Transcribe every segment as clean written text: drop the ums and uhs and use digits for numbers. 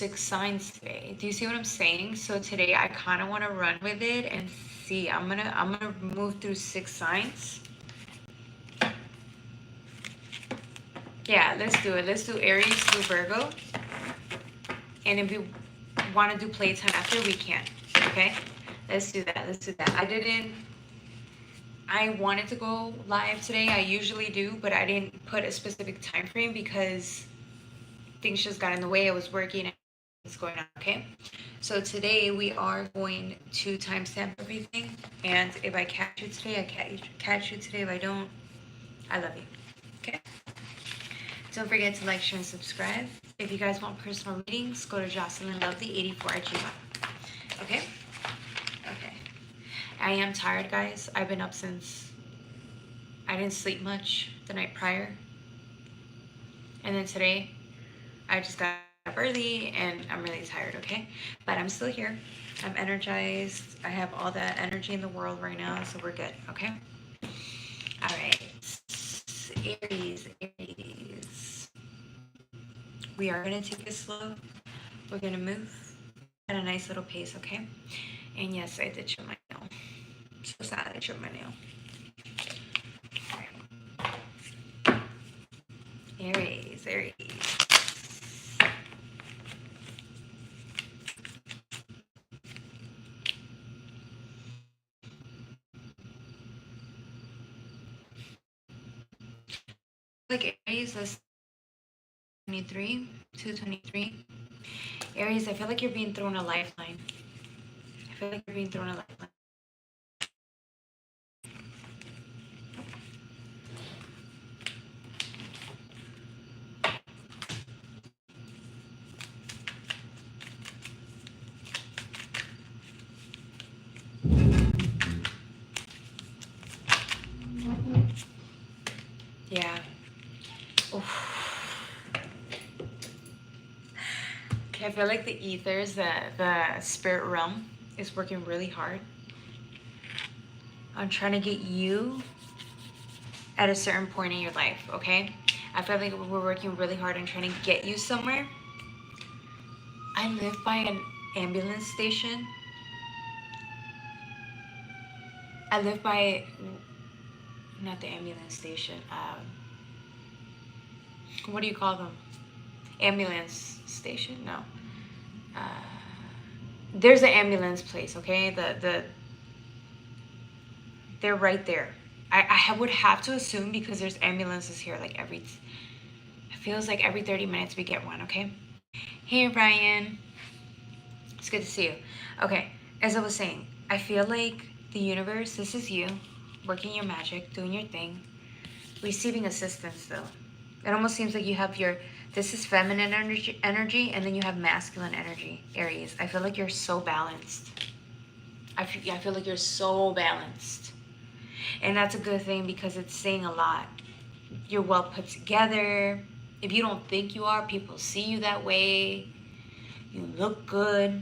6 signs today. Do you see what I'm saying? So today I kind of want to run with it and see. I'm gonna move through 6 signs. Yeah, let's do it. Let's do Aries through Virgo. And if you want to do playtime after, we can. Okay? Let's do that. Let's do that. I wanted to go live today. I usually do, but I didn't put a specific time frame because things just got in the way. I was working and what's going on. Okay? So today we are going to timestamp everything. And if I catch you today, I catch you today. If I don't, I love you. Okay? Don't forget to like, share, and subscribe. If you guys want personal readings, go to JocelynLovely84 at Gmail. Okay? Okay. I am tired, guys. I've been up since I didn't sleep much the night prior. And then today, I just got up early and I'm really tired, okay? But I'm still here. I'm energized. I have all the energy in the world right now, so we're good, okay? All right. Aries, Aries. We are going to take it slow. We're going to move at a nice little pace, okay? And yes, I did show my nail. I'm so sad I showed my nail. Aries, Aries. Like Aries, that's 223. Aries, I feel like you're being thrown a lifeline. I feel like you're being thrown a lifeline. Yeah. Oof. Okay, I feel like the ethers, the spirit realm is working really hard on trying to get you at a certain point in your life, okay? I feel like we're working really hard on trying to get you somewhere. I live by an ambulance station. I live by, not the ambulance station. What do you call them? Ambulance station? No. Uh, there's an ambulance place, okay? They're right there. I would have to assume because there's ambulances here like it feels like every 30 minutes we get one, okay? Hey, Ryan. It's good to see you. Okay, as I was saying, I feel like the universe, this is you, working your magic, doing your thing, receiving assistance though. It almost seems like you have this is feminine energy, and then you have masculine energy, Aries. I feel like you're so balanced. I feel like you're so balanced. And that's a good thing because it's saying a lot. You're well put together. If you don't think you are, people see you that way. You look good.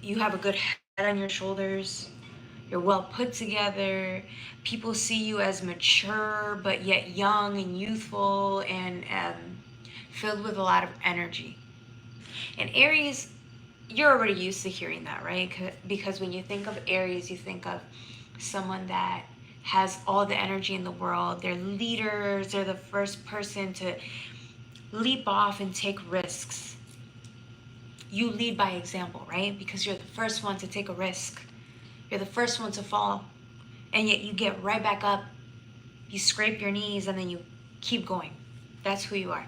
You have a good head on your shoulders. You're well put together. People see you as mature, but yet young and youthful and filled with a lot of energy. And Aries, you're already used to hearing that, right? Because when you think of Aries, you think of someone that has all the energy in the world. They're leaders. They're the first person to leap off and take risks. You lead by example, right? Because you're the first one to take a risk. You're the first one to fall. And yet you get right back up. You scrape your knees and then you keep going. That's who you are.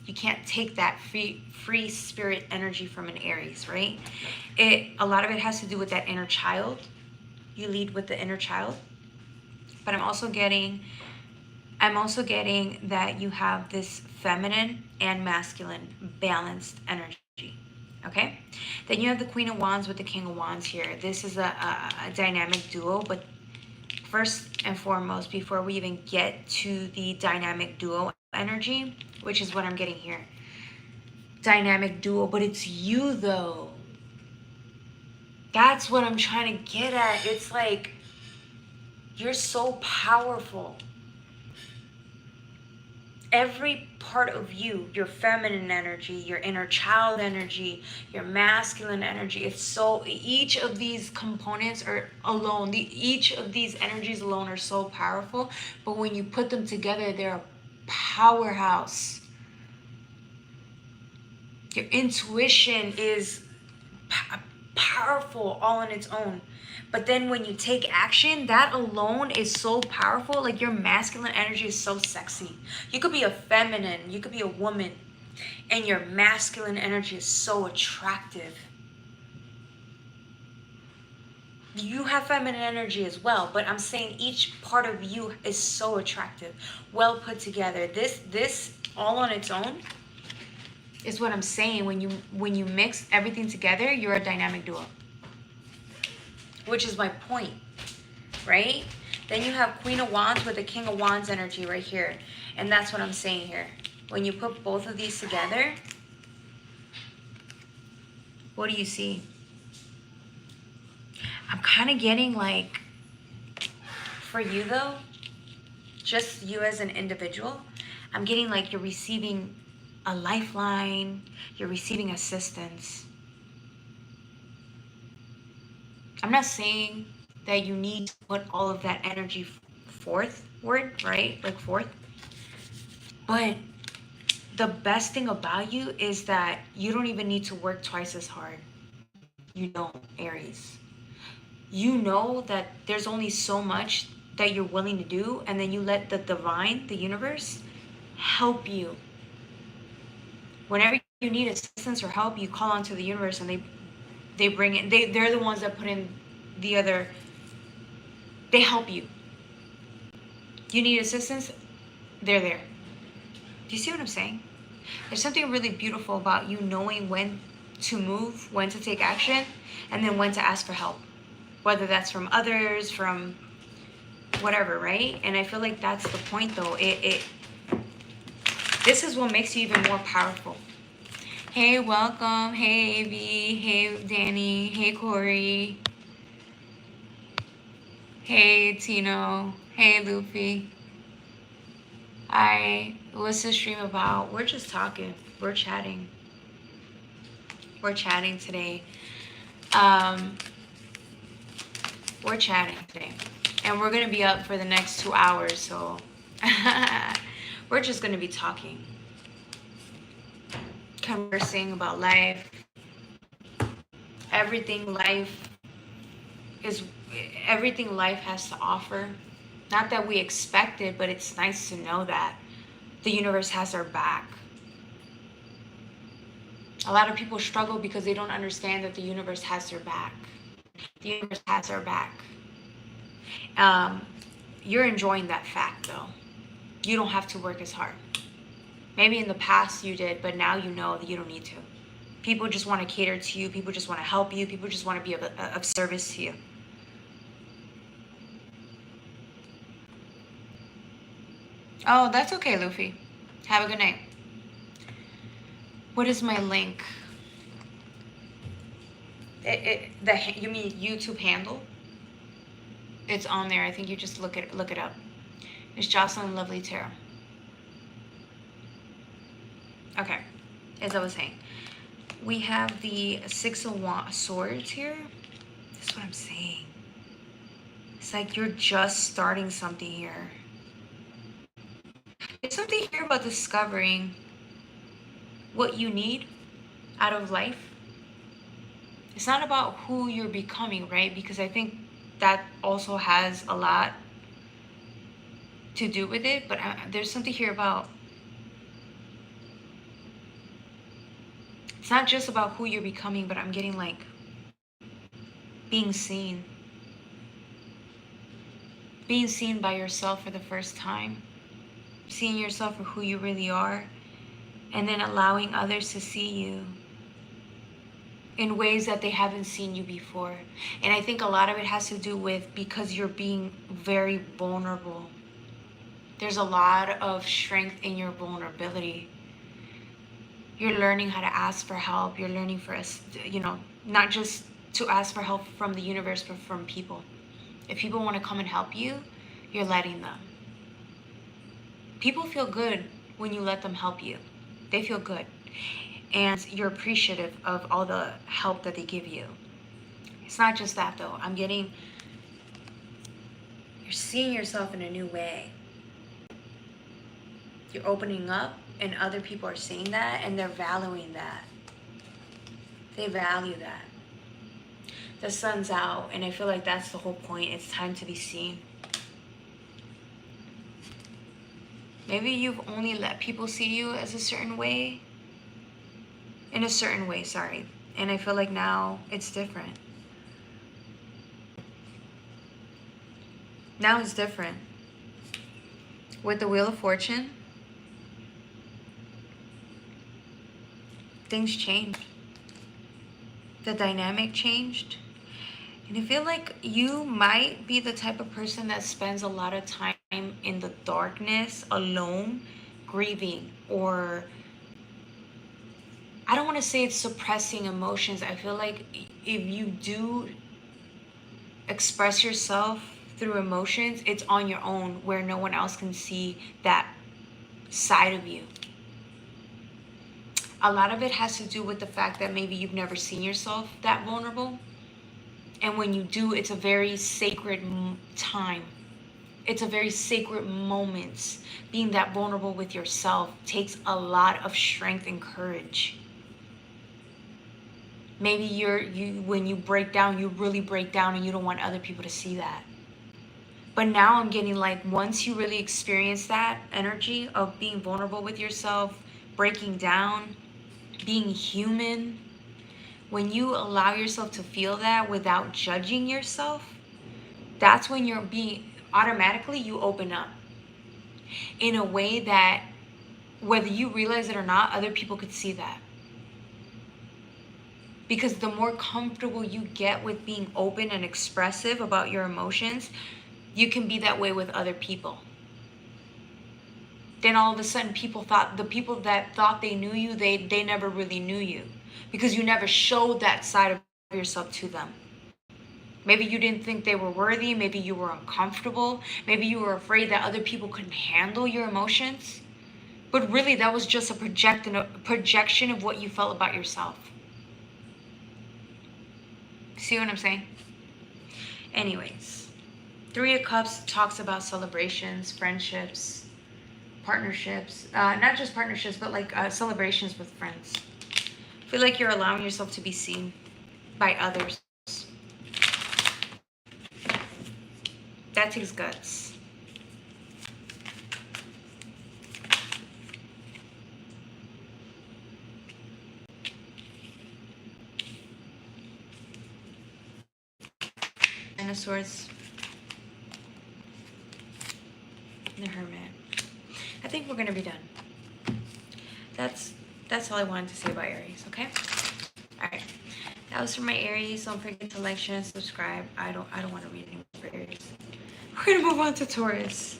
You can't take that free spirit energy from an Aries, right? A lot of it has to do with that inner child. You lead with the inner child. But I'm also getting that you have this feminine and masculine balanced energy. Okay? Then you have the Queen of Wands with the King of Wands here. This is a dynamic duo, but first and foremost, before we even get to the dynamic duo energy, which is what I'm getting here. Dynamic duo, but it's you though. That's what I'm trying to get at. It's like, you're so powerful. every part of you, your feminine energy, your inner child energy, your masculine energy, it's so, each of these components are alone, each of these energies alone are so powerful, but when you put them together, they're a powerhouse. Your intuition is powerful all on its own. But then when you take action, that alone is so powerful. Like your masculine energy is so sexy. You could be a feminine, you could be a woman, and your masculine energy is so attractive. You have feminine energy as well, but I'm saying each part of you is so attractive, well put together. This all on its own is what I'm saying. When you mix everything together, you're a dynamic duo. Which is my point, right? Then you have Queen of Wands with the King of Wands energy right here. And that's what I'm saying here. When you put both of these together, what do you see? I'm kind of getting like, for you though, just you as an individual, I'm getting like you're receiving a lifeline, you're receiving assistance. I'm not saying that you need to put all of that energy forthward, right? Like forth. But the best thing about you is that you don't even need to work twice as hard. You don't, Aries. You know that there's only so much that you're willing to do, and then you let the divine, the universe, help you. Whenever you need assistance or help, you call onto the universe and they bring it. They're the ones that put in the other. They help you. You need assistance, they're there. Do you see what I'm saying? There's something really beautiful about you knowing when to move, when to take action, and then when to ask for help. Whether that's from others, from whatever, right? And I feel like that's the point though. This is what makes you even more powerful. Hey, welcome. Hey, Avi. Hey, Danny. Hey, Corey. Hey, Tino. Hey, Luffy. What's the stream about? We're just talking. We're chatting. We're chatting today. We're chatting today. And we're going to be up for the next 2 hours, so we're just going to be talking. Conversing about life. Everything life has to offer. Not that we expect it, but it's nice to know that the universe has our back. A lot of people struggle because they don't understand that the universe has their back. The universe has our back. You're enjoying that fact though. You don't have to work as hard. Maybe in the past you did, but now you know that you don't need to. People just want to cater to you. People just want to help you. People just want to be of service to you. Oh, that's okay, Luffy. Have a good night. What is my link? You mean YouTube handle? It's on there. I think you just look it up. It's Jocelyn Lovely Tarot. Okay, as I was saying, we have the Six of Swords here. That's what I'm saying. It's like you're just starting something here. There's something here about discovering what you need out of life. It's not about who you're becoming, right? Because I think that also has a lot to do with it. But there's something here about, it's not just about who you're becoming, but I'm getting like being seen. Being seen by yourself for the first time. Seeing yourself for who you really are. And then allowing others to see you in ways that they haven't seen you before. And I think a lot of it has to do with because you're being very vulnerable. There's a lot of strength in your vulnerability. You're learning how to ask for help. You're learning for us, not just to ask for help from the universe, but from people. If people want to come and help you, you're letting them. People feel good when you let them help you. They feel good. And you're appreciative of all the help that they give you. It's not just that though. I'm getting, you're seeing yourself in a new way. You're opening up and other people are seeing that and they're valuing that. They value that. The sun's out and I feel like that's the whole point. It's time to be seen. Maybe you've only let people see you as a certain way. In a certain way, sorry. And I feel like now it's different. Now it's different. With the Wheel of Fortune, things changed. The dynamic changed. And I feel like you might be the type of person that spends a lot of time in the darkness, alone, grieving, or I don't want to say it's suppressing emotions. I feel like if you do express yourself through emotions, it's on your own where no one else can see that side of you. A lot of it has to do with the fact that maybe you've never seen yourself that vulnerable. And when you do, it's a very sacred time. It's a very sacred moment. Being that vulnerable with yourself takes a lot of strength and courage. Maybe when you break down, you really break down and you don't want other people to see that. But now I'm getting like, once you really experience that energy of being vulnerable with yourself, breaking down, being human, when you allow yourself to feel that without judging yourself, that's when you're being, automatically you open up in a way that whether you realize it or not, other people could see that. Because the more comfortable you get with being open and expressive about your emotions, you can be that way with other people. Then all of a sudden the people that thought they knew you, they never really knew you. Because you never showed that side of yourself to them. Maybe you didn't think they were worthy. Maybe you were uncomfortable. Maybe you were afraid that other people couldn't handle your emotions. But really, that was just a projection of what you felt about yourself. See what I'm saying? Anyways, Three of Cups talks about celebrations, friendships, partnerships. Not just partnerships, but like celebrations with friends. I feel like you're allowing yourself to be seen by others. That takes guts. Nine of Swords. The Hermit. I think we're gonna be done. That's all I wanted to say about Aries, okay? Alright. That was for my Aries. Don't forget to like, share, and subscribe. I don't want to read anymore for Aries. We're gonna move on to Taurus.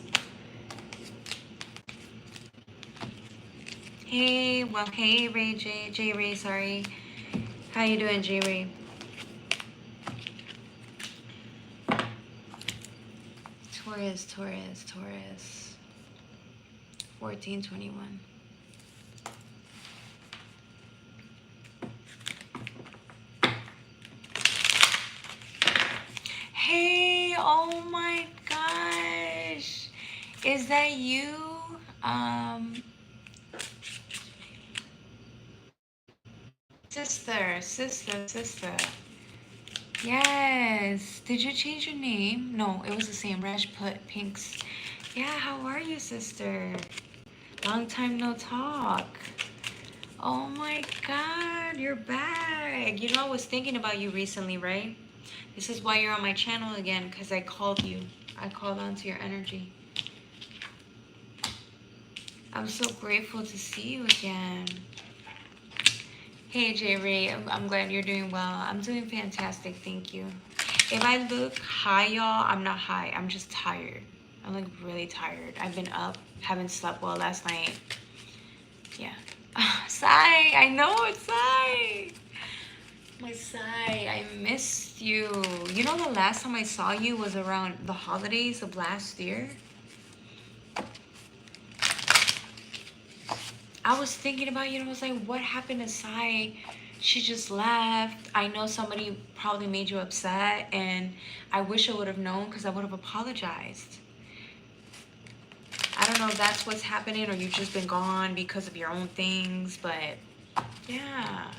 Hey, well, hey Ray J Ray, sorry. How you doing, J Ray? Taurus. 1421. Hey, oh my gosh. Is that you? Sister. Yes. Did you change your name? No, it was the same. Resh put Pinks. Yeah, how are you, sister? Long time no talk. Oh my God, you're back. You know, I was thinking about you recently, right? This is why you're on my channel again, because I called you. I called onto your energy. I'm so grateful to see you again. Hey, J. Ray, I'm glad you're doing well. I'm doing fantastic, thank you. If I look high, y'all, I'm not high. I'm just tired. I look really tired. I've been up, haven't slept well last night. Yeah. Sai, I know it's Sai. My Sai, I missed you. You know, the last time I saw you was around the holidays of last year. I was thinking about you and I was like, what happened to Sai? She just left. I know somebody probably made you upset, and I wish I would have known because I would have apologized. I don't know if that's what's happening or you've just been gone because of your own things, but yeah.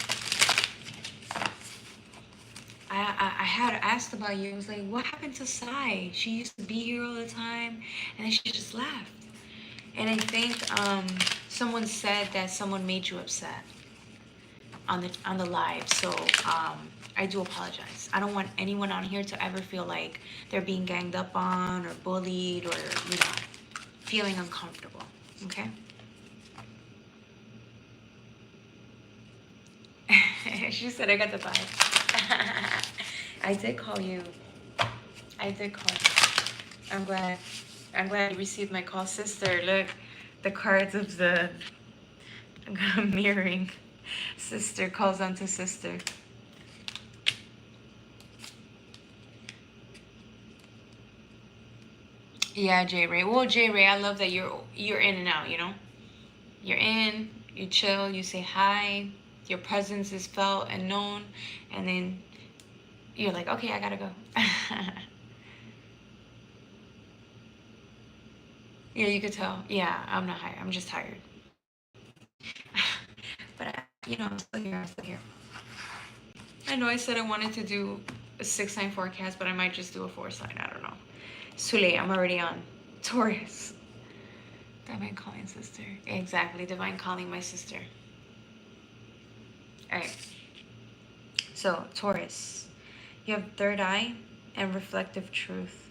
I had asked about you. I was like, what happened to Sai? She used to be here all the time, and then she just left. And I think someone said that someone made you upset on the live. So I do apologize. I don't want anyone on here to ever feel like they're being ganged up on or bullied or, you know, feeling uncomfortable. Okay? She said I got the vibe. I did call you. I did call you. I'm glad. I'm glad you received my call, sister. Look, the cards of the mirroring. Sister calls onto sister. Yeah, J Ray. Well, J Ray, I love that you're in and out. You know, you're in, you chill, you say hi, your presence is felt and known, and then you're like, okay, I gotta go. Yeah, you could tell. Yeah, I'm not hired. I'm just tired. But you know, I'm still here. I'm still here. I know I said I wanted to do a 6-sign forecast, but I might just do a 4-sign. I don't know. Sule, I'm already on Taurus. Divine calling sister. Exactly, divine calling my sister. All right. So Taurus, you have third eye and reflective truth.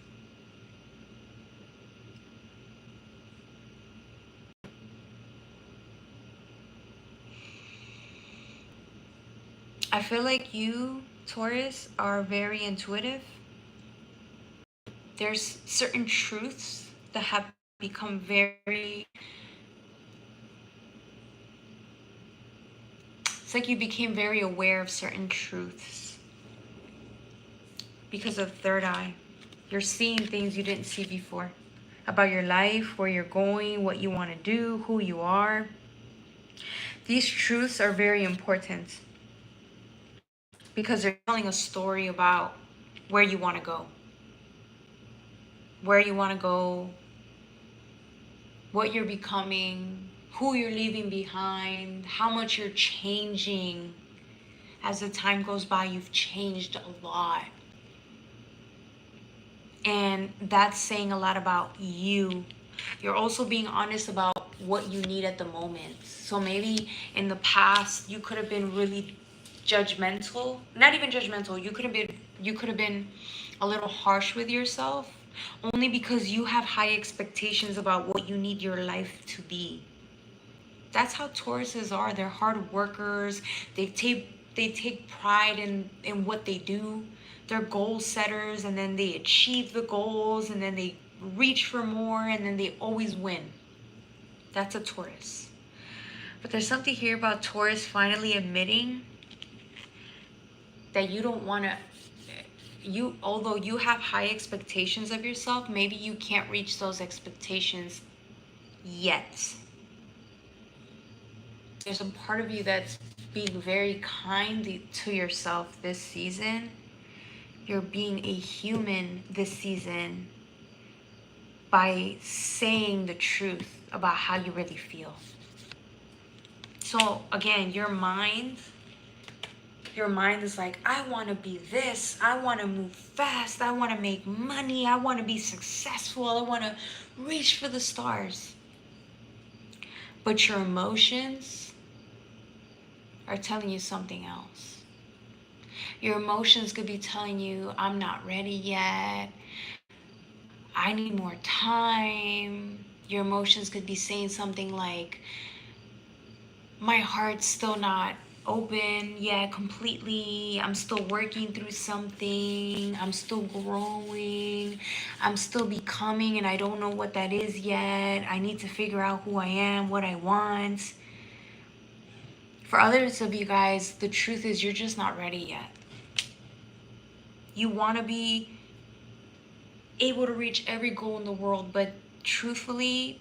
I feel like you, Taurus, are very intuitive. There's certain truths that have become very, it's like you became very aware of certain truths because of third eye. You're seeing things you didn't see before about your life, where you're going, what you want to do, who you are. These truths are very important because they're telling a story about where you want to go. Where you want to go, what you're becoming, who you're leaving behind, how much you're changing. As the time goes by, you've changed a lot. And that's saying a lot about you. You're also being honest about what you need at the moment. So maybe in the past you could have been really judgmental. Not even judgmental. You could have been a little harsh with yourself only because you have high expectations about what you need your life to be. That's how Tauruses are. They're hard workers. They take pride in what they do. They're goal setters, and then they achieve the goals, and then they reach for more, and then they always win. That's a Taurus. But there's something here about Taurus finally admitting that you don't want to, although you have high expectations of yourself, maybe you can't reach those expectations yet. There's a part of you that's being very kind to yourself this season. You're being a human this season by saying the truth about how you really feel. So again, your mind is like, I want to be this. I want to move fast. I want to make money. I want to be successful. I want to reach for the stars. But your emotions are telling you something else. Your emotions could be telling you, I'm not ready yet. I need more time. Your emotions could be saying something like, my heart's still not open yet completely. I'm still working through something. I'm still growing. I'm still becoming, and I don't know what that is yet. I need to figure out who I am, what I want. For others of you guys, the truth is you're just not ready yet. You want to be able to reach every goal in the world, but truthfully,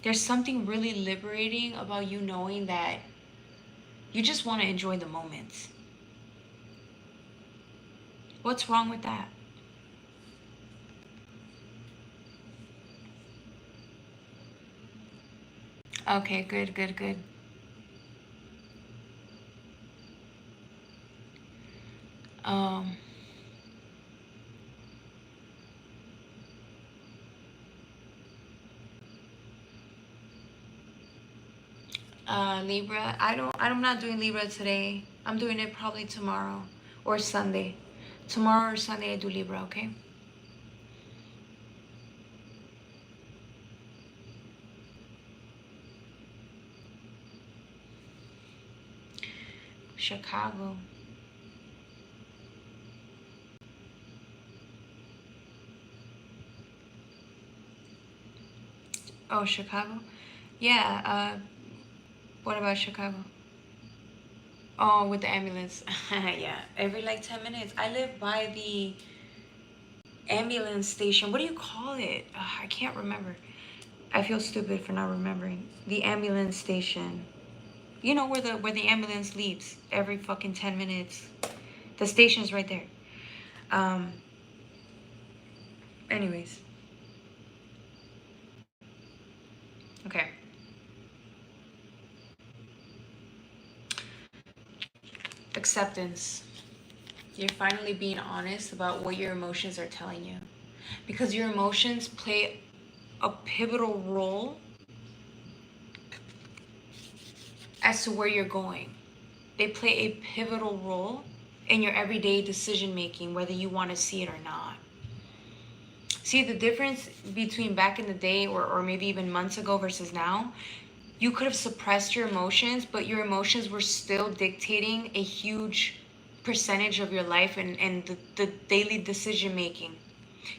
There's something really liberating about you knowing that you just want to enjoy the moments. What's wrong with that? Okay, good, good, good. Um, Libra. I'm not doing Libra today. I'm doing it probably tomorrow or Sunday. Tomorrow or Sunday I do Libra, okay? Chicago. Oh, Chicago? Yeah, what about Chicago? Oh, with the ambulance. Yeah, every like 10 minutes. I live by the ambulance station. What do you call it? I can't remember. I feel stupid for not remembering. The ambulance station. You know where the ambulance leaves every fucking 10 minutes. The station's right there. Um anyways. Okay. Acceptance. You're finally being honest about what your emotions are telling you. Because your emotions play a pivotal role as to where you're going. They play a pivotal role in your everyday decision making, whether you want to see it or not. See the difference between back in the day or maybe even months ago versus now? You could have suppressed your emotions, but your emotions were still dictating a huge percentage of your life and the daily decision making.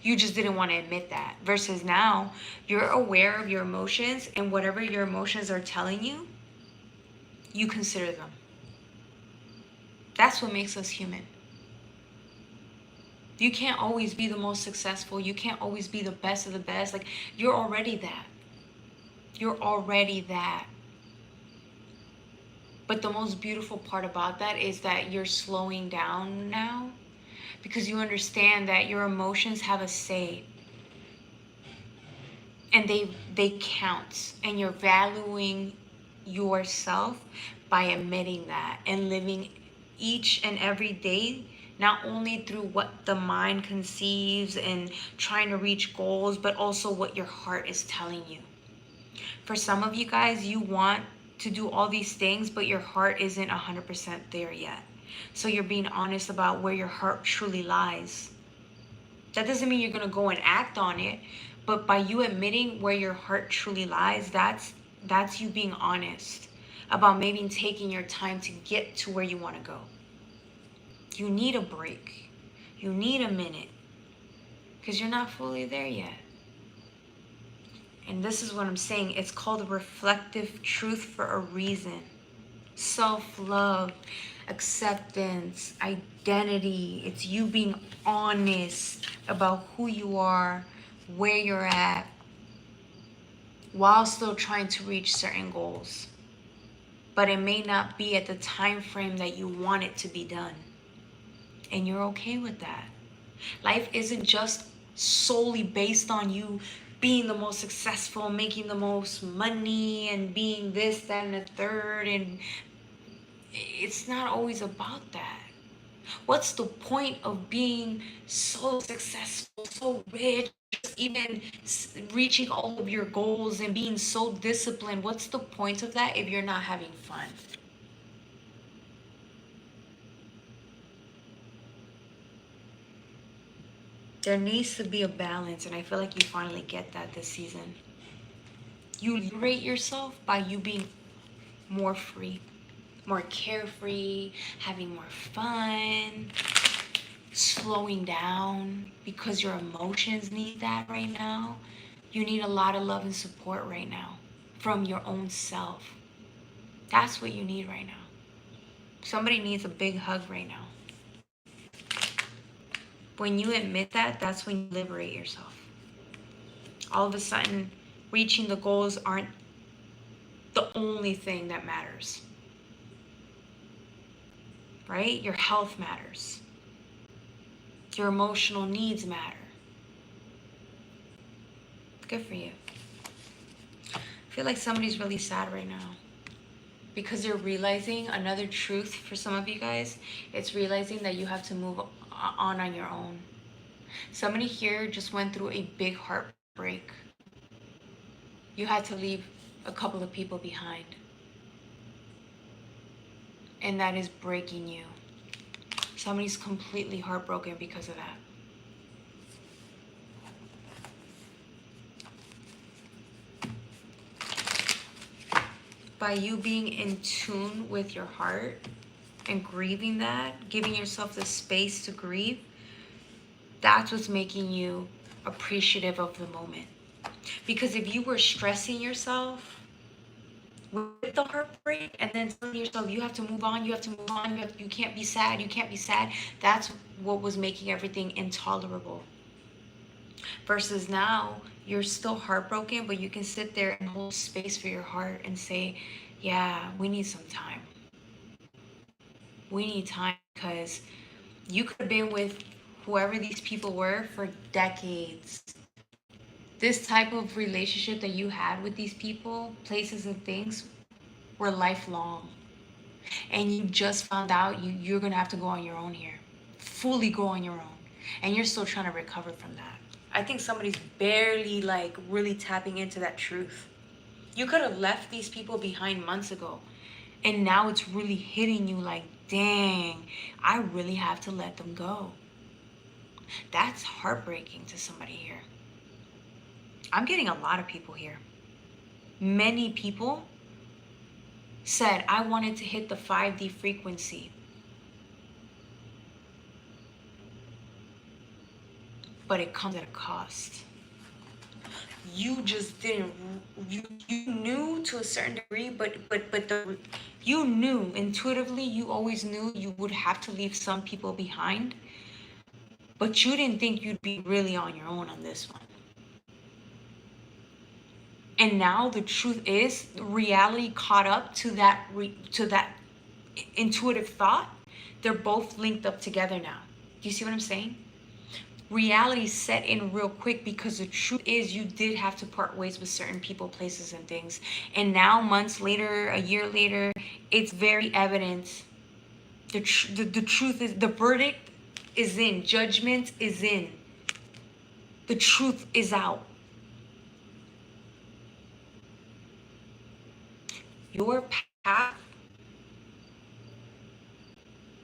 You just didn't want to admit that. Versus now, you're aware of your emotions, and whatever your emotions are telling you, you consider them. That's what makes us human. You can't always be the most successful. You can't always be the best of the best. Like, you're already that. You're already that. But the most beautiful part about that is that you're slowing down now because you understand that your emotions have a say and they count, and you're valuing yourself by admitting that and living each and every day not only through what the mind conceives and trying to reach goals, but also what your heart is telling you. For some of you guys, you want to do all these things, but your heart isn't 100% there yet. So you're being honest about where your heart truly lies. That doesn't mean you're going to go and act on it, but by you admitting where your heart truly lies, that's you being honest about maybe taking your time to get to where you want to go. You need a break. You need a minute because you're not fully there yet. And this is what I'm saying. It's called reflective truth for a reason. Self-love, acceptance, identity. It's you being honest about who you are, where you're at, while still trying to reach certain goals. But it may not be at the time frame that you want it to be done. And you're okay with that. Life isn't just solely based on you being the most successful, making the most money, and being this, that, and the third. And it's not always about that. What's the point of being so successful, so rich, even reaching all of your goals and being so disciplined? What's the point of that if you're not having fun? There needs to be a balance, and I feel like you finally get that this season. You liberate yourself by you being more free, more carefree, having more fun, slowing down because your emotions need that right now. You need a lot of love and support right now from your own self. That's what you need right now. Somebody needs a big hug right now. When you admit that, that's when you liberate yourself. All of a sudden, reaching the goals aren't the only thing that matters, right? Your health matters. Your emotional needs matter. Good for you. I feel like somebody's really sad right now because they're realizing another truth for some of you guys. It's realizing that you have to move on your own. Somebody here just went through a big heartbreak. You had to leave a couple of people behind. And that is breaking you. Somebody's completely heartbroken because of that. By you being in tune with your heart and grieving that, giving yourself the space to grieve, that's what's making you appreciative of the moment. Because if you were stressing yourself with the heartbreak and then telling yourself you have to move on, you have to move on, you can't be sad, you can't be sad, that's what was making everything intolerable. Versus now, you're still heartbroken, but you can sit there and hold space for your heart and say, yeah, we need some time. We need time because you could have been with whoever these people were for decades. This type of relationship that you had with these people, places and things were lifelong. And you just found out you're going to have to go on your own here. Fully go on your own. And you're still trying to recover from that. I think somebody's barely like really tapping into that truth. You could have left these people behind months ago. And now it's really hitting you like, dang, I really have to let them go. That's heartbreaking to somebody here. I'm getting a lot of people here. Many people said, I wanted to hit the 5D frequency. But it comes at a cost. You just didn't, you knew to a certain degree, but you knew intuitively, you always knew you would have to leave some people behind, but you didn't think you'd be really on your own on this one. And now the truth is, reality caught up to that intuitive thought. They're both linked up together now. Do you see what I'm saying? Reality set in real quick because the truth is you did have to part ways with certain people, places, and things. And now, months later, a year later, it's very evident. The truth is, the verdict is in. Judgment is in. The truth is out. Your path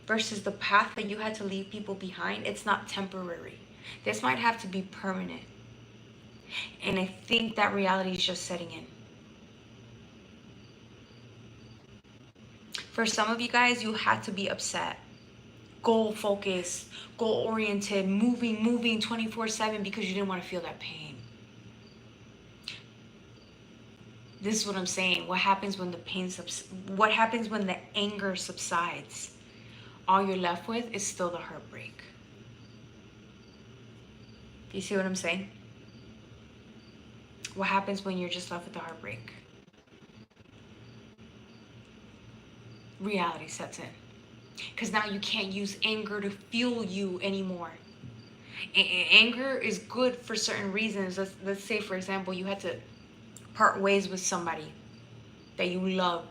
versus the path that you had to leave people behind, it's not temporary. This might have to be permanent. And I think that reality is just setting in. For some of you guys, you had to be upset, goal focused, goal oriented, moving 24/7 because you didn't want to feel that pain. This is what I'm saying. What happens when the pain what happens when the anger subsides? All you're left with is still the heartbreak. You see what I'm saying? What happens when you're just left with the heartbreak? Reality sets in. Because now you can't use anger to fuel you anymore. Anger is good for certain reasons. Let's say, for example, you had to part ways with somebody that you love.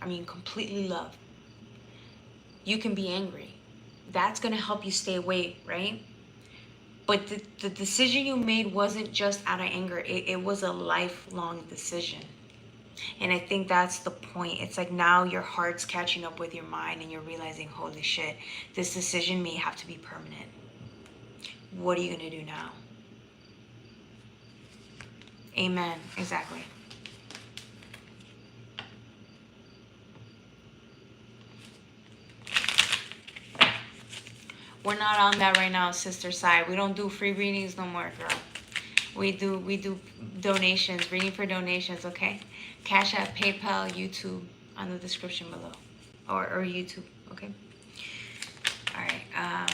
I mean, completely love. You can be angry. That's going to help you stay away, right? But the decision you made wasn't just out of anger. It was a lifelong decision. And I think that's the point. It's like now your heart's catching up with your mind and you're realizing, holy shit, this decision may have to be permanent. What are you going to do now? Amen. Exactly. We're not on that right now, sister side. We don't do free readings no more, girl. We do donations, reading for donations, okay? Cash App, PayPal, YouTube on the description below. Or YouTube, okay? All right,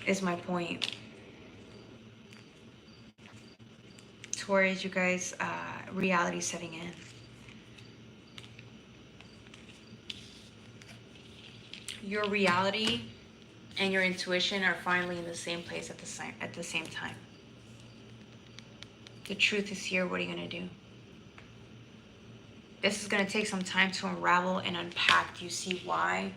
is my point. Taurus, you guys, reality setting in. Your reality and your intuition are finally in the same place at the same time. The truth is here. What are you going to do? This is going to take some time to unravel and unpack. Do you see why?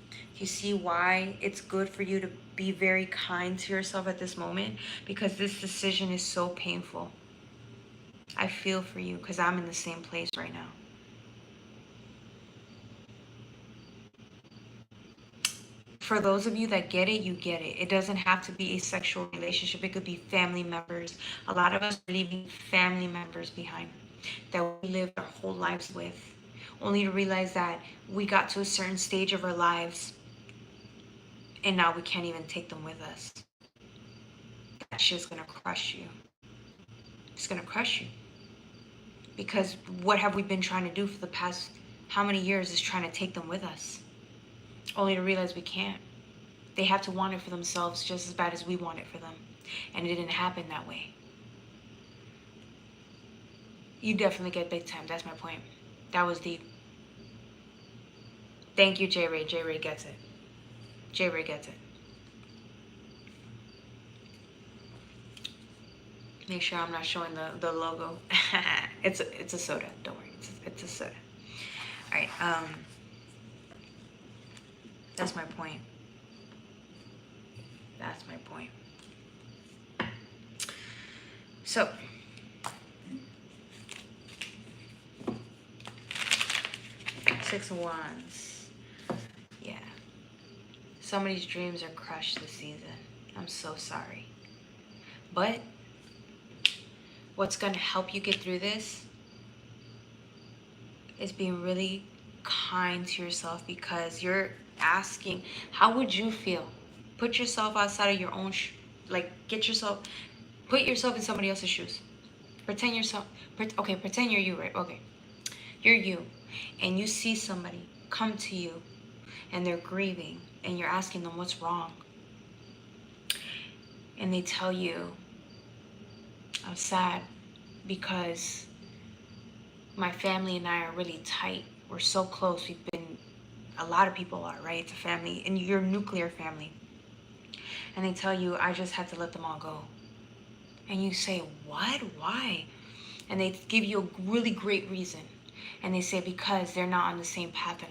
Do you see why it's good for you to be very kind to yourself at this moment? Because this decision is so painful. I feel for you because I'm in the same place right now. For those of you that get it, you get it. It doesn't have to be a sexual relationship. It could be family members. A lot of us are leaving family members behind that we lived our whole lives with, only to realize that we got to a certain stage of our lives and now we can't even take them with us. That shit's gonna crush you. It's gonna crush you. Because what have we been trying to do for the past how many years is trying to take them with us, only to realize we can't. They have to want it for themselves just as bad as we want it for them. And it didn't happen that way. You definitely get big time. That's my point. That was deep. Thank you, J Ray. J Ray gets it. J Ray gets it. Make sure I'm not showing the logo. it's a soda. Don't worry. It's a soda. All right. That's my point. That's my point. So, Six of Wands. Yeah. Somebody's dreams are crushed this season. I'm so sorry. But what's going to help you get through this is being really kind to yourself, because you're asking, how would you feel? Put yourself outside of your own, put yourself in somebody else's shoes. Pretend you're you, right? Okay. You're you, and you see somebody come to you, and they're grieving, and you're asking them what's wrong. And they tell you, I'm sad because my family and I are really tight. We're so close. A lot of people are, right? It's a family, and you're a nuclear family. And they tell you, I just had to let them all go. And you say, what? Why? And they give you a really great reason. And they say, because they're not on the same path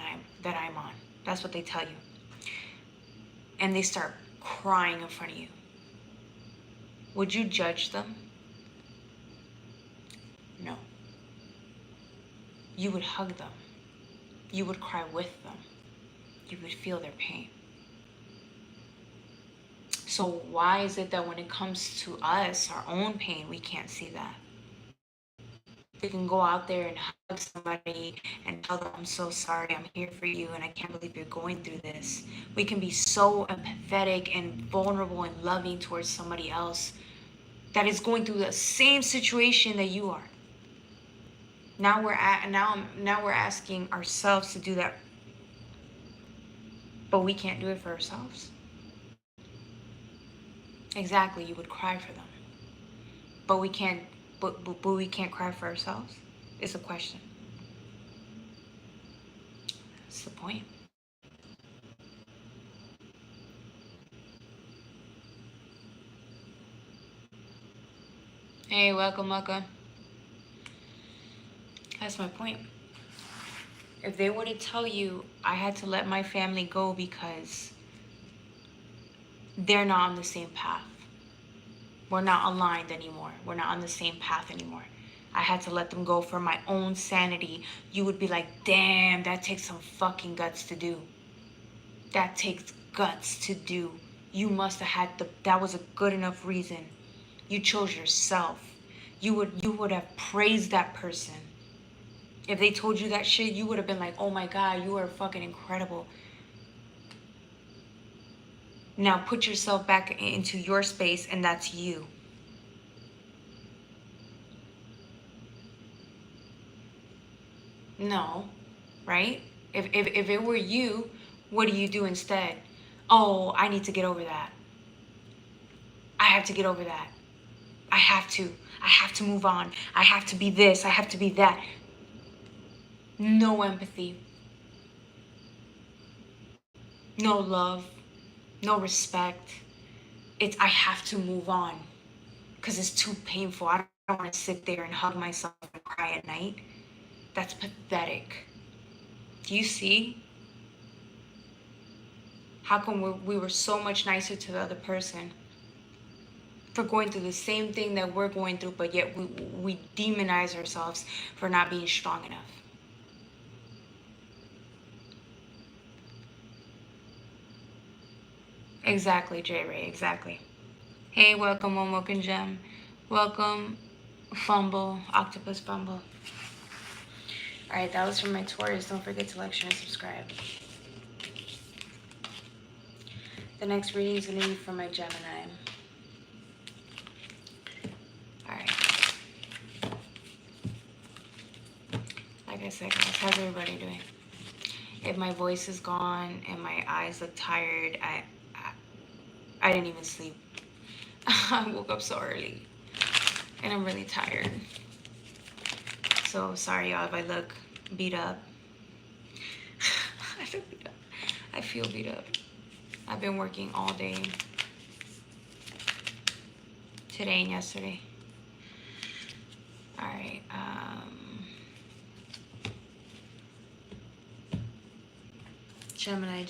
that I'm on. That's what they tell you. And they start crying in front of you. Would you judge them? No. You would hug them. You would cry with them. You would feel their pain. So why is it that when it comes to us, our own pain, we can't see that? We can go out there and hug somebody and tell them, I'm so sorry, I'm here for you, and I can't believe you're going through this. We can be so empathetic and vulnerable and loving towards somebody else that is going through the same situation that you are. Now we're asking ourselves to do that, but we can't do it for ourselves. Exactly, you would cry for them, but we can't. But we can't cry for ourselves. It's a question. That's the point. Hey, welcome. That's my point. If they were to tell you, I had to let my family go because they're not on the same path. We're not aligned anymore. We're not on the same path anymore. I had to let them go for my own sanity. You would be like, damn, that takes some fucking guts to do. That takes guts to do. You must have had that was a good enough reason. You chose yourself. You would have praised that person. If they told you that shit, you would have been like, oh my God, you are fucking incredible. Now put yourself back into your space, and that's you. No, right? If it were you, what do you do instead? Oh, I need to get over that. I have to get over that. I have to move on. I have to be this. I have to be that. No empathy. No love. No respect. It's I have to move on because it's too painful. I don't want to sit there and hug myself and cry at night. That's pathetic. Do you see? How come we were so much nicer to the other person for going through the same thing that we're going through, but yet we demonize ourselves for not being strong enough? Exactly, J Ray, exactly. Hey, welcome, Woken Gem. Welcome, Fumble, Octopus Fumble. Alright, that was from my Taurus. Don't forget to like, share, and subscribe. The next reading is going to be from my Gemini. Alright. Like I said, guys, how's everybody doing? If my voice is gone and my eyes look tired, I didn't even sleep. I woke up so early. And I'm really tired. So sorry, y'all, if I look beat up. I feel beat up. I feel beat up. I've been working all day. Today and yesterday. Alright, Gemini.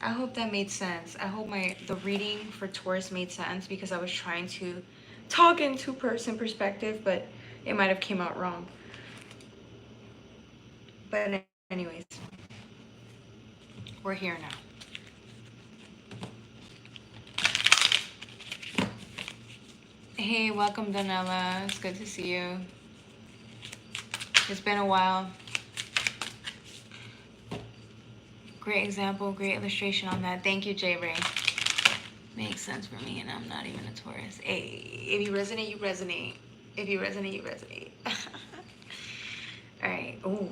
I hope that made sense. I hope the reading for Taurus made sense because I was trying to talk in two-person perspective, but it might have came out wrong. But anyways, we're here now. Hey, welcome, Donella. It's good to see you. It's been a while. Great example, great illustration on that. Thank you, J Ray. Makes sense for me, and I'm not even a Taurus. Hey, if you resonate, you resonate. If you resonate, you resonate. All right. Ooh.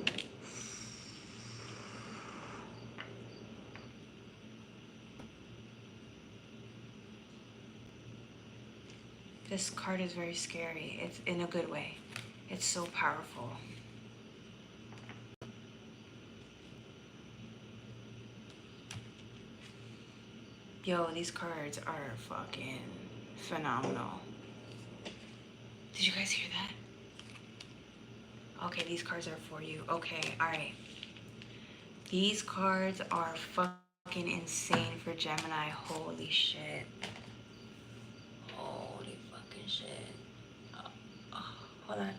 This card is very scary. It's in a good way. It's so powerful. Yo, these cards are fucking phenomenal. Did you guys hear that? Okay, these cards are for you. Okay, all right. These cards are fucking insane for Gemini. Holy shit. Holy fucking shit. Hold on.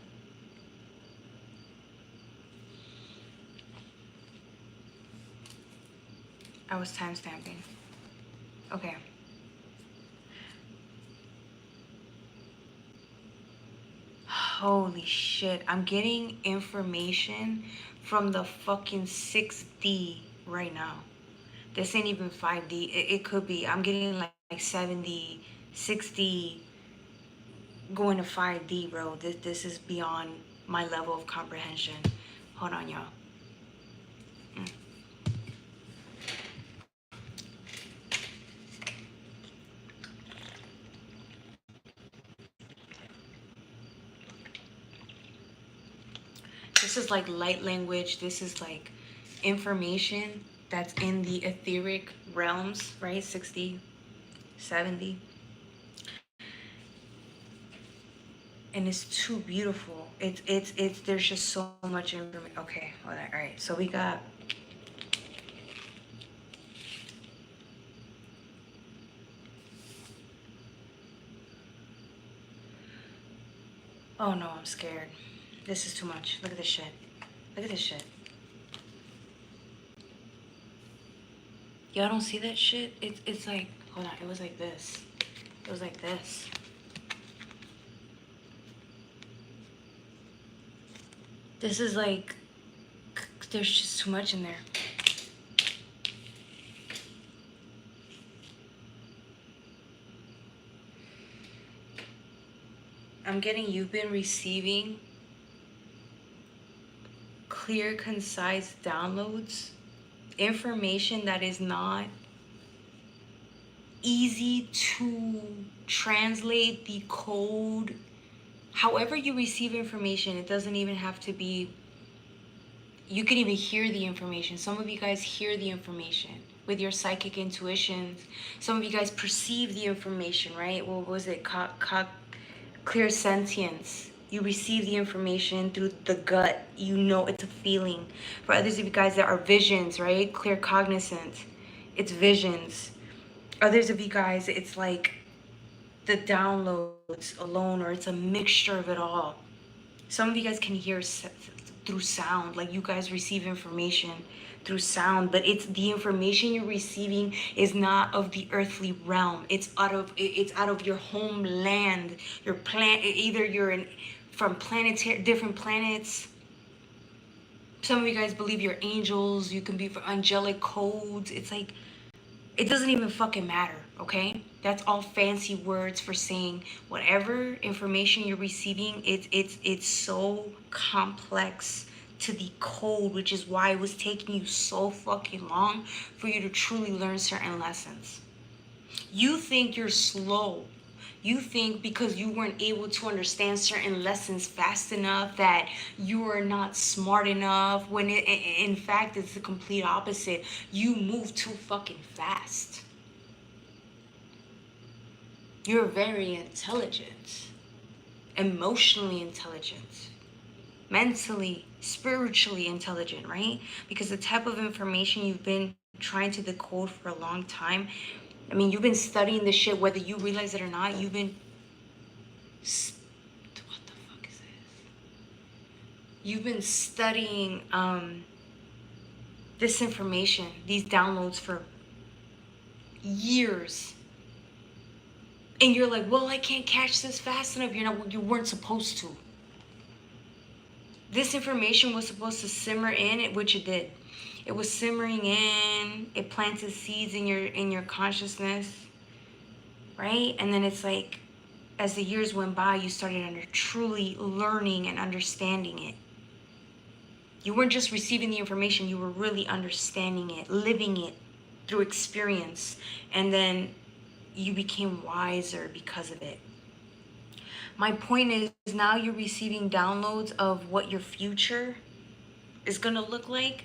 I was timestamping. Okay. Holy shit. I'm getting information from the fucking 6D right now. This ain't even 5D. It could be. I'm getting like 7D, 6D, going to 5D, bro. This is beyond my level of comprehension. Hold on, y'all. This is like light language. This is like information that's in the etheric realms, right? 60, 70. And it's too beautiful. It's there's just so much information. Okay, hold on. All right, so we got oh no, I'm scared. This is too much. Look at this shit. Look at this shit. Y'all don't see that shit? It's like, hold on, it was like this. It was like this. This is like, there's just too much in there. I'm getting you've been receiving clear, concise downloads, information that is not easy to translate the code. However you receive information, it doesn't even have to be, you can even hear the information. Some of you guys hear the information with your psychic intuitions. Some of you guys perceive the information, right? What was it? Clear sentience. You receive the information through the gut. You know, it's a feeling. For others of you guys, there are visions, right? Clear cognizance. It's visions. Others of you guys, it's like the downloads alone, or it's a mixture of it all. Some of you guys can hear through sound, like you guys receive information through sound, but it's the information you're receiving is not of the earthly realm. It's out of your homeland, your planet. Either you're in from planetary different planets. Some of you guys believe you're angels. You can be for angelic codes. It's like, it doesn't even fucking matter, okay? That's all fancy words for saying whatever information you're receiving, it's so complex to the code, which is why it was taking you so fucking long for you to truly learn certain lessons. You think you're slow. You think because you weren't able to understand certain lessons fast enough that you are not smart enough, when in fact it's the complete opposite. You move too fucking fast. You're very intelligent, emotionally intelligent, mentally, spiritually intelligent, right? Because the type of information you've been trying to decode for a long time, I mean, you've been studying this shit, whether you realize it or not. You've been, what the fuck is this? You've been studying this information, these downloads for years. And you're like, well, I can't catch this fast enough. You weren't supposed to. This information was supposed to simmer in, which it did. It was simmering in. It planted seeds in your consciousness, right? And then it's like, as the years went by, you started truly learning and understanding it. You weren't just receiving the information, you were really understanding it, living it through experience. And then you became wiser because of it. My point is, now you're receiving downloads of what your future is going to look like.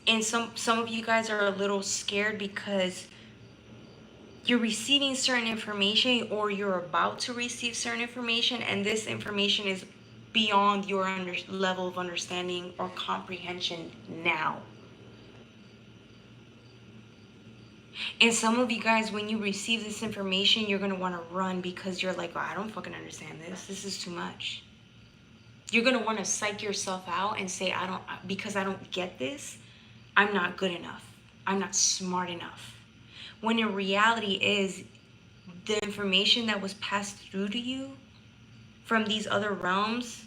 And some of you guys are a little scared because you're receiving certain information, or you're about to receive certain information, and this information is beyond your level of understanding or comprehension now. And some of you guys, when you receive this information, you're going to want to run because you're like, oh, I don't fucking understand this. This is too much. You're going to want to psych yourself out and say, because I don't get this, I'm not good enough. I'm not smart enough. When in reality is, the information that was passed through to you from these other realms,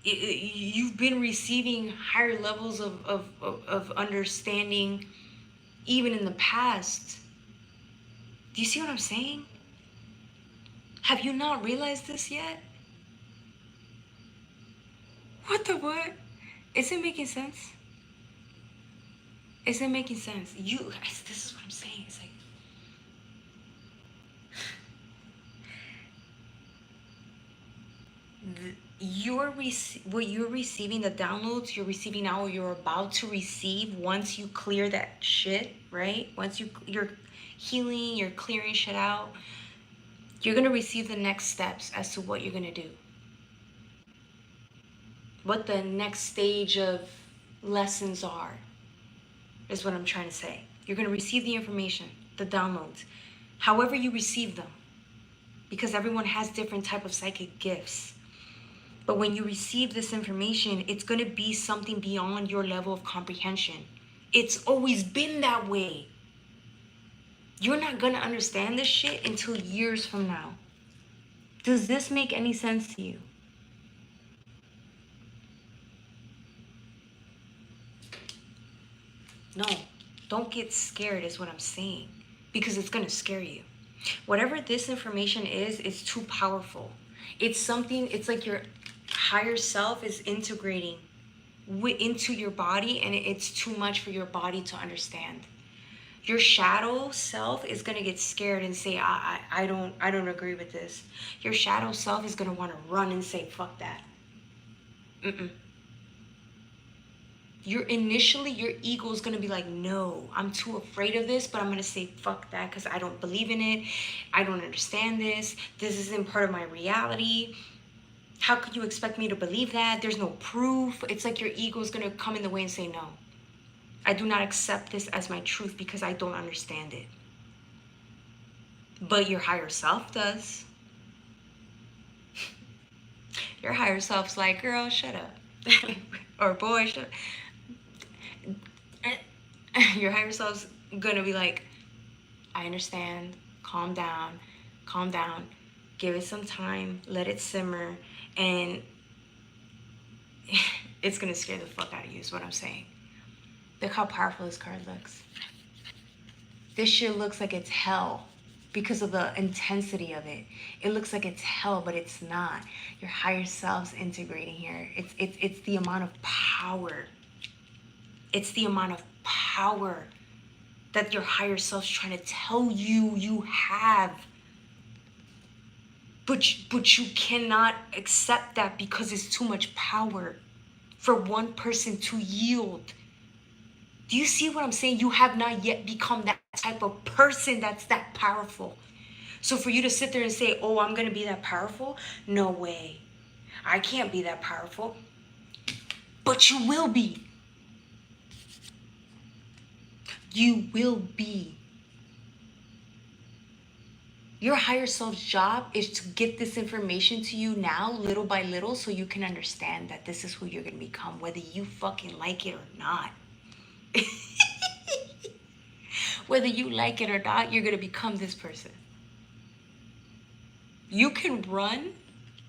you've been receiving higher levels of understanding even in the past. Do you see what I'm saying? Have you not realized this yet? What the what? Is it making sense? Is it making sense? This is what I'm saying. It's like, what you're receiving, the downloads you're receiving now, or you're about to receive, once you clear that shit, right? Once you're healing, you're clearing shit out, you're going to receive the next steps as to what you're going to do. What the next stage of lessons are, is what I'm trying to say. You're going to receive the information, the downloads, however you receive them, because everyone has different type of psychic gifts. But when you receive this information, it's going to be something beyond your level of comprehension. It's always been that way. You're not going to understand this shit until years from now. Does this make any sense to you? No, don't get scared is what I'm saying, because it's going to scare you. Whatever this information is, it's too powerful. It's something, it's like your higher self is integrating into your body, and it's too much for your body to understand. Your shadow self is gonna get scared and say, I don't agree with this. Your shadow self is gonna want to run and say, fuck that. Mm-mm. Your ego is gonna be like, no, I'm too afraid of this, but I'm gonna say fuck that because I don't believe in it. I don't understand this. This isn't part of my reality. How could you expect me to believe that? There's no proof. It's like your ego is gonna come in the way and say, no, I do not accept this as my truth because I don't understand it. But your higher self does. Your higher self's like, girl, shut up. Or boy, shut up. Your higher self's gonna be like, I understand, calm down, give it some time, let it simmer, and it's gonna scare the fuck out of you is what I'm saying. Look how powerful this card looks. This shit looks like it's hell because of the intensity of it. It looks like it's hell, but it's not. Your higher self's integrating here. It's the amount of power. It's the amount of power that your higher self's trying to tell you you have. But you cannot accept that because it's too much power for one person to yield. Do you see what I'm saying? You have not yet become that type of person that's that powerful. So for you to sit there and say, oh, I'm going to be that powerful? No way. I can't be that powerful. But you will be. You will be. Your higher self's job is to get this information to you now, little by little, so you can understand that this is who you're going to become, whether you fucking like it or not. Whether you like it or not, you're going to become this person. You can run,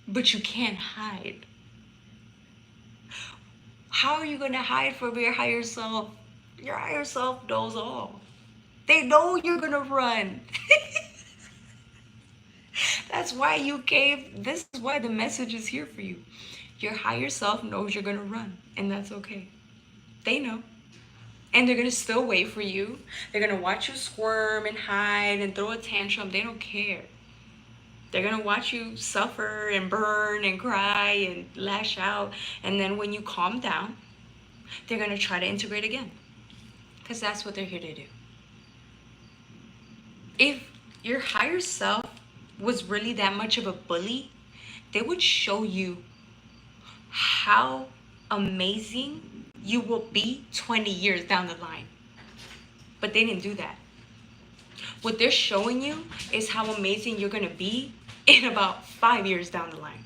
but you can't hide. How are you going to hide from your higher self? Your higher self knows all. They know you're going to run. That's why you came. This is why the message is here for you. Your higher self knows you're going to run, and that's okay. They know. And they're going to still wait for you. They're going to watch you squirm and hide and throw a tantrum. They don't care. They're going to watch you suffer and burn and cry and lash out. And then when you calm down, they're going to try to integrate again. Because that's what they're here to do. If your higher self was really that much of a bully, they would show you how amazing you will be 20 years down the line. But they didn't do that. What they're showing you is how amazing you're going to be in about 5 years down the line.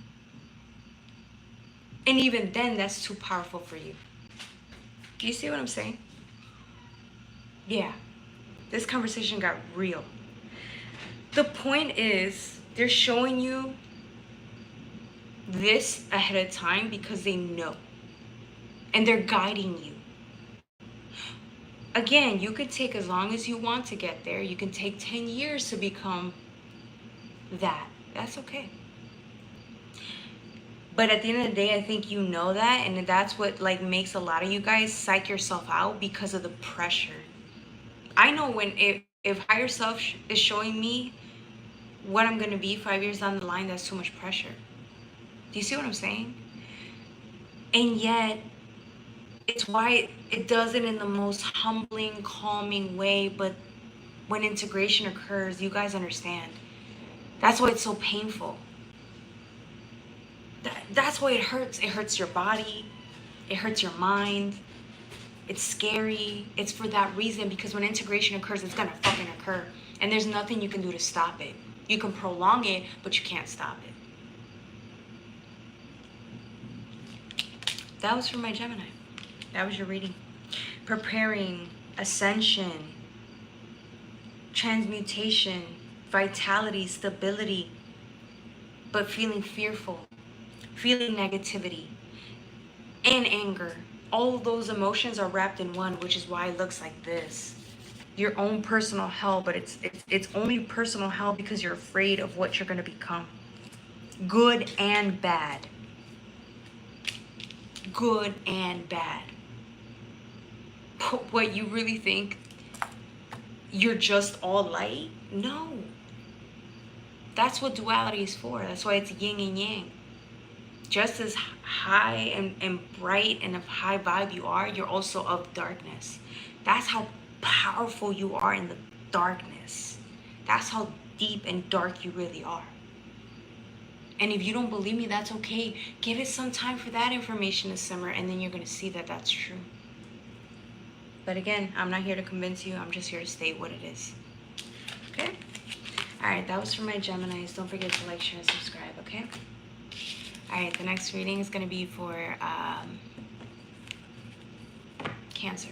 And even then, that's too powerful for you. Do you see what I'm saying? Yeah. This conversation got real. The point is, they're showing you this ahead of time because they know. And they're guiding you. Again, you could take as long as you want to get there. You can take 10 years to become that. That's okay. But at the end of the day, I think you know that. And that's what makes a lot of you guys psych yourself out because of the pressure. I know if higher self is showing me what I'm going to be 5 years down the line, that's too much pressure. Do you see what I'm saying? And yet, it's why it does it in the most humbling, calming way. But when integration occurs, you guys understand. That's why it's so painful. That's why it hurts. It hurts your body. It hurts your mind. It's scary. It's for that reason, because when integration occurs, it's gonna fucking occur. And there's nothing you can do to stop it. You can prolong it, but you can't stop it. That was for my Gemini. That was your reading. Preparing, ascension, transmutation, vitality, stability, but feeling fearful, feeling negativity, and anger. All of those emotions are wrapped in one, which is why it looks like this. Your own personal hell, but it's only personal hell because you're afraid of what you're going to become. Good and bad. Good and bad. But what you really think you're just all light. No. That's what duality is for. That's why it's yin and yang. Just as high and bright and of high vibe you are, you're also of darkness. That's how powerful you are in the darkness. That's how deep and dark you really are. And if you don't believe me, that's okay. Give it some time for that information to simmer, and then you're going to see that that's true. But again, I'm not here to convince you. I'm just here to state what it is. Okay? All right, that was for my Geminis. Don't forget to like, share, and subscribe, okay? All right, the next reading is going to be for Cancer.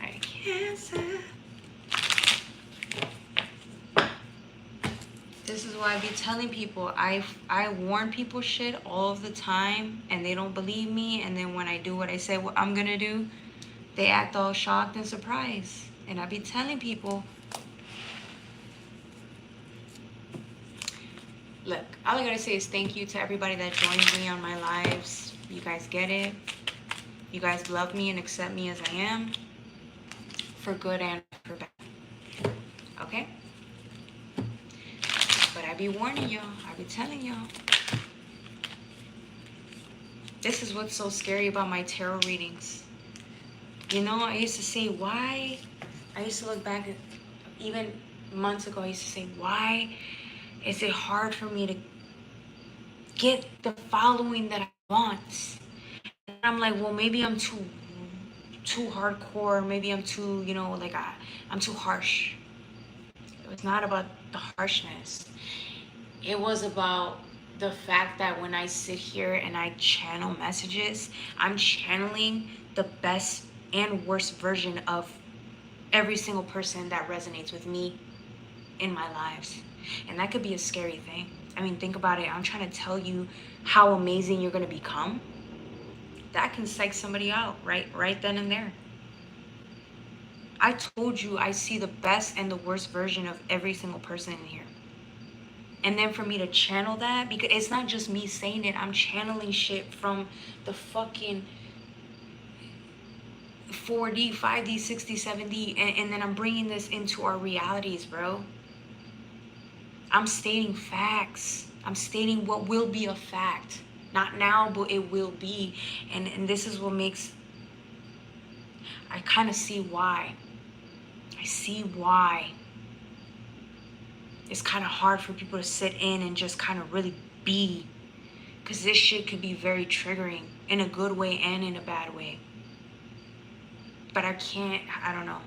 All right, Cancer. This is why I be telling people, I warn people shit all of the time, and they don't believe me, and then when I do what I say what I'm going to do, they act all shocked and surprised. And I be telling people, look, all I gotta say is thank you to everybody that joins me on my lives. You guys get it. You guys love me and accept me as I am, for good and for bad. Okay? But I be warning y'all. I be telling y'all. This is what's so scary about my tarot readings. You know, I used to say, why? I used to look back at, even months ago, I used to say, why is it hard for me to get the following that I want? And I'm like, well, maybe I'm too hardcore. Maybe I'm too, you know, like I'm too harsh. It was not about the harshness. It was about the fact that when I sit here and I channel messages, I'm channeling the best and worst version of every single person that resonates with me in my lives. And that could be a scary thing. I mean, think about it. I'm trying to tell you how amazing you're going to become. That can psych somebody out right then and there. I told you I see the best and the worst version of every single person in here. And then for me to channel that, because it's not just me saying it, I'm channeling shit from the fucking 4D, 5D, 6D, 7D, and then I'm bringing this into our realities, bro. I'm stating facts. I'm stating what will be a fact. Not now, but it will be. And this is what makes, I kind of see why. I see why it's kind of hard for people to sit in and just kind of really be. Because this shit could be very triggering in a good way and in a bad way. But I don't know.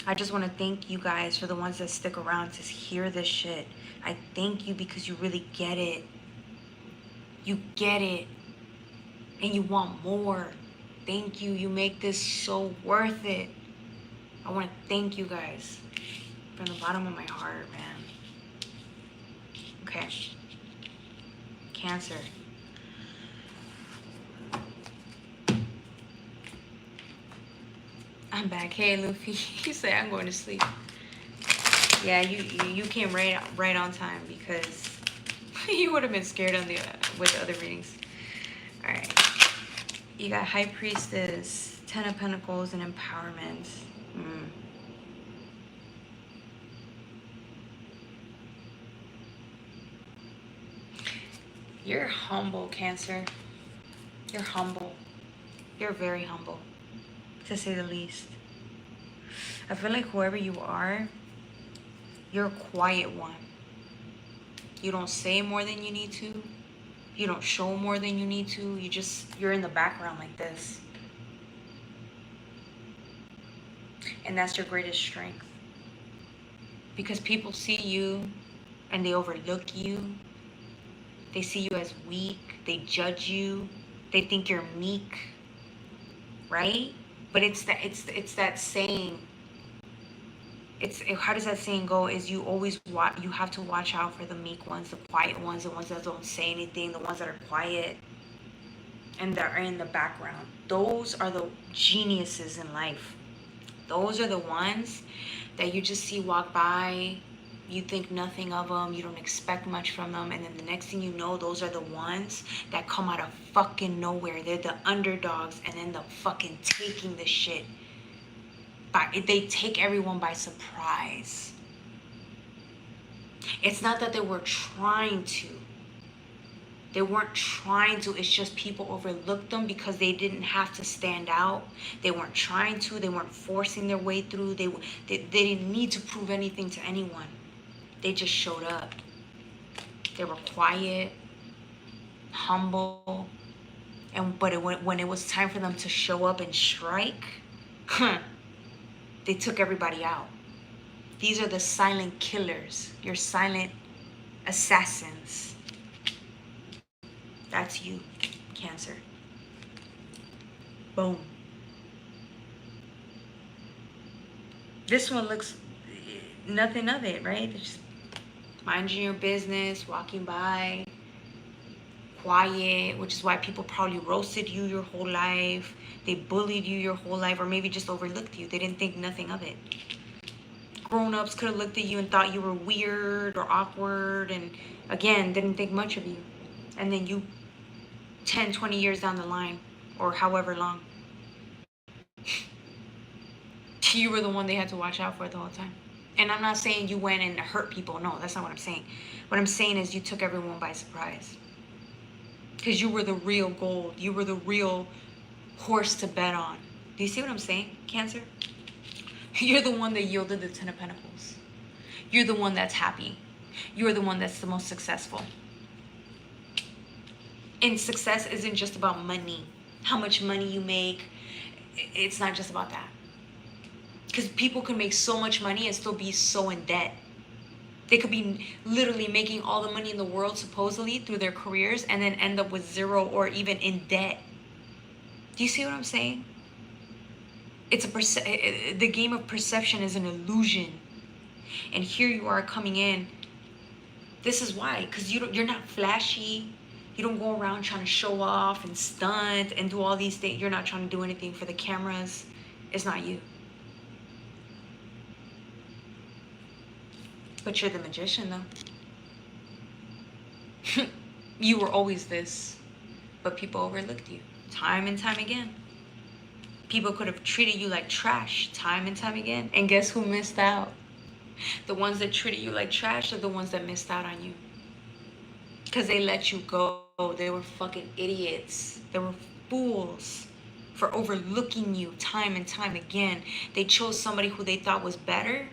I just want to thank you guys for the ones that stick around to hear this shit. I thank you because you really get it. You get it. And you want more. Thank you. You make this so worth it. I want to thank you guys from the bottom of my heart, man. Okay. Cancer. I'm back. Hey, Luffy. You say I'm going to sleep. Yeah, you came right on time, because you would have been scared on with the other readings. All right. You got High Priestess, Ten of Pentacles, and Empowerment. You're humble, Cancer. You're humble. You're very humble, to say the least. I feel like whoever you are, you're a quiet one. You don't say more than you need to. You don't show more than you need to. You're in the background like this. And that's your greatest strength. Because people see you and they overlook you. They see you as weak. They judge you. They think you're meek. Right? But it's that saying. How does that saying go? Is you have to watch out for the meek ones, the quiet ones, the ones that don't say anything, the ones that are quiet and that are in the background. Those are the geniuses in life. Those are the ones that you just see walk by. You think nothing of them. You don't expect much from them. And then the next thing you know, those are the ones that come out of fucking nowhere. They're the underdogs, and then the fucking taking the shit. They take everyone by surprise. It's not that they were trying to. They weren't trying to. It's just people overlooked them because they didn't have to stand out. They weren't trying to. They weren't forcing their way through. They didn't need to prove anything to anyone. They just showed up. They were quiet, humble, but when it was time for them to show up and strike, they took everybody out. These are the silent killers, your silent assassins. That's you, Cancer. Boom. This one looks nothing of it, right? They're just minding your business, walking by, quiet, which is why people probably roasted you your whole life. They bullied you your whole life, or maybe just overlooked you. They didn't think nothing of it. Grown-ups could have looked at you and thought you were weird or awkward, and again, didn't think much of you. And then you, 10, 20 years down the line, or however long, you were the one they had to watch out for the whole time. And I'm not saying you went and hurt people. No, that's not what I'm saying. What I'm saying is you took everyone by surprise. Because you were the real gold. You were the real horse to bet on. Do you see what I'm saying, Cancer? You're the one that yielded the 10 of Pentacles. You're the one that's happy. You're the one that's the most successful. And success isn't just about money. How much money you make. It's not just about that. Because people can make so much money and still be so in debt. They could be literally making all the money in the world, supposedly, through their careers, and then end up with zero or even in debt. Do you see what I'm saying? It's the game of perception is an illusion. And here you are coming in. This is why. Because you're not flashy. You don't go around trying to show off and stunt and do all these things. You're not trying to do anything for the cameras. It's not you. But you're the magician, though. You were always this, but people overlooked you time and time again. People could have treated you like trash time and time again. And guess who missed out? The ones that treated you like trash are the ones that missed out on you. Because they let you go. They were fucking idiots. They were fools for overlooking you time and time again. They chose somebody who they thought was better,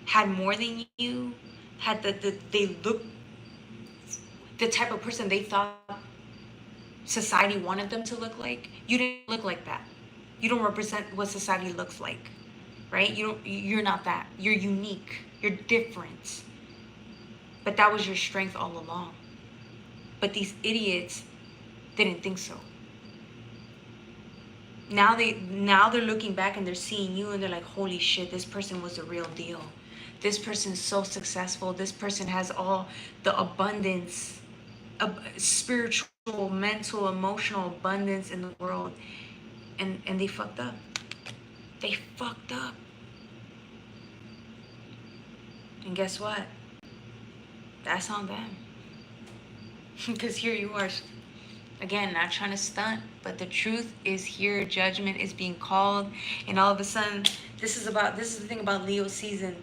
had more than you, had they looked the type of person they thought society wanted them to look like. You didn't look like that. You don't represent what society looks like, right? You're not that. You're unique. You're different. But that was your strength all along. But these idiots didn't think so. Now they're looking back and they're seeing you and they're like, holy shit, this person was the real deal. This person's so successful. This person has all the abundance, spiritual, mental, emotional abundance in the world. And they fucked up. They fucked up. And guess what? That's on them. Because here you are, again, not trying to stunt, but the truth is here. Judgment is being called. And all of a sudden, this is the thing about Leo season.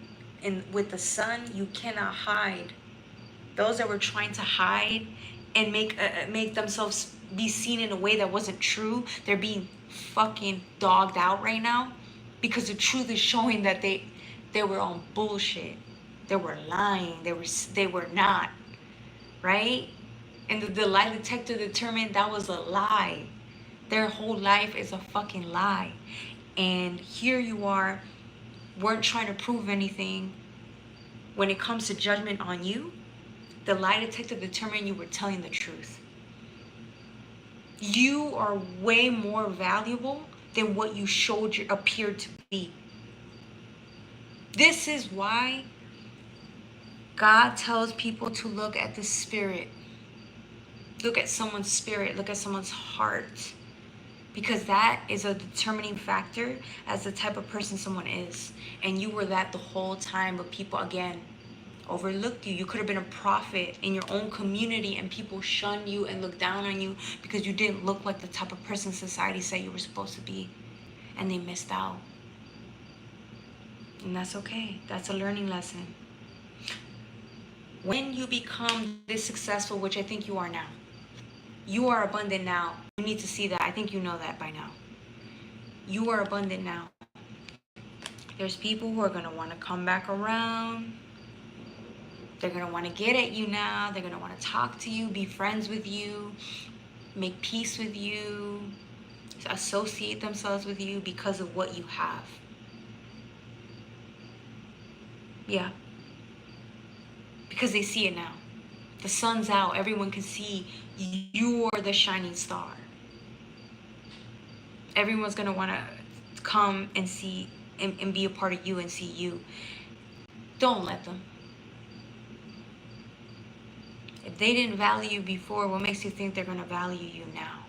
And with the sun, you cannot hide. Those that were trying to hide and make themselves be seen in a way that wasn't true, they're being fucking dogged out right now, because the truth is showing that they were on bullshit. They were lying. They were not, right? And the lie detector determined that was a lie. Their whole life is a fucking lie. And here you are, weren't trying to prove anything. When it comes to judgment on you, the lie detector determined you were telling the truth. You are way more valuable than what you appeared to be. This is why God tells people to look at the spirit. Look at someone's spirit. Look at someone's heart. Because that is a determining factor as the type of person someone is. And you were that the whole time, but people, again, overlooked you. You could have been a prophet in your own community and people shunned you and looked down on you because you didn't look like the type of person society said you were supposed to be. And they missed out. And that's okay. That's a learning lesson. When you become this successful, which I think you are now, you are abundant now. You need to see that. I think you know that by now. You are abundant now. There's people who are going to want to come back around. They're going to want to get at you now. They're going to want to talk to you, be friends with you, make peace with you, associate themselves with you because of what you have. Yeah. Because they see it now. The sun's out. Everyone can see you're the shining star. Everyone's going to want to come and see and be a part of you and see you. Don't let them. If they didn't value you before, what makes you think they're going to value you now?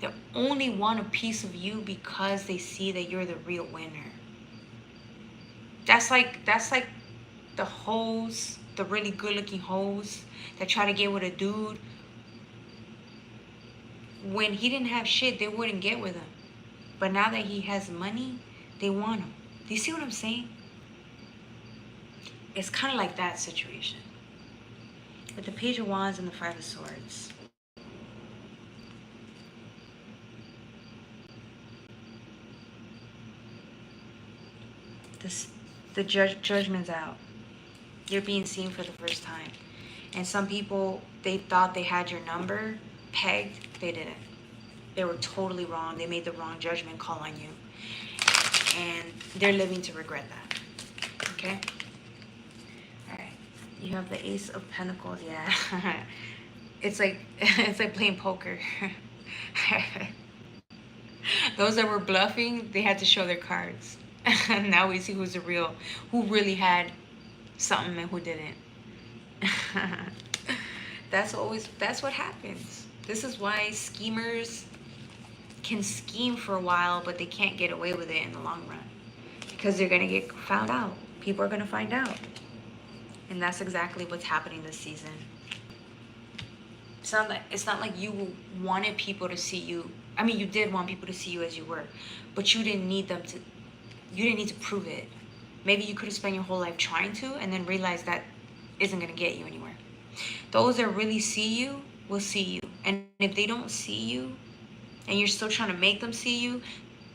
They only want a piece of you because they see that you're the real winner. That's like the hoes, the really good-looking hoes that try to get with a dude. When he didn't have shit, they wouldn't get with him. But now that he has money, they want him. Do you see what I'm saying? It's kind of like that situation. With the Page of Wands and the Five of Swords. The judgment's out. You're being seen for the first time. And some people, they thought they had your number pegged. They didn't. They were totally wrong. They made the wrong judgment call on you. And they're living to regret that. Okay? Alright. You have the Ace of Pentacles. Yeah. It's like playing poker. Those that were bluffing, they had to show their cards. Now we see who's the real, who really had something and who didn't. That's what happens. This is why schemers can scheme for a while, but they can't get away with it in the long run. Because they're going to get found out. People are going to find out. And that's exactly what's happening this season. It's not like you wanted people to see you. I mean, you did want people to see you as you were, but you didn't need to prove it. Maybe you could have spent your whole life trying to and then realize that isn't going to get you anywhere. Those that really see you will see you. And if they don't see you and you're still trying to make them see you,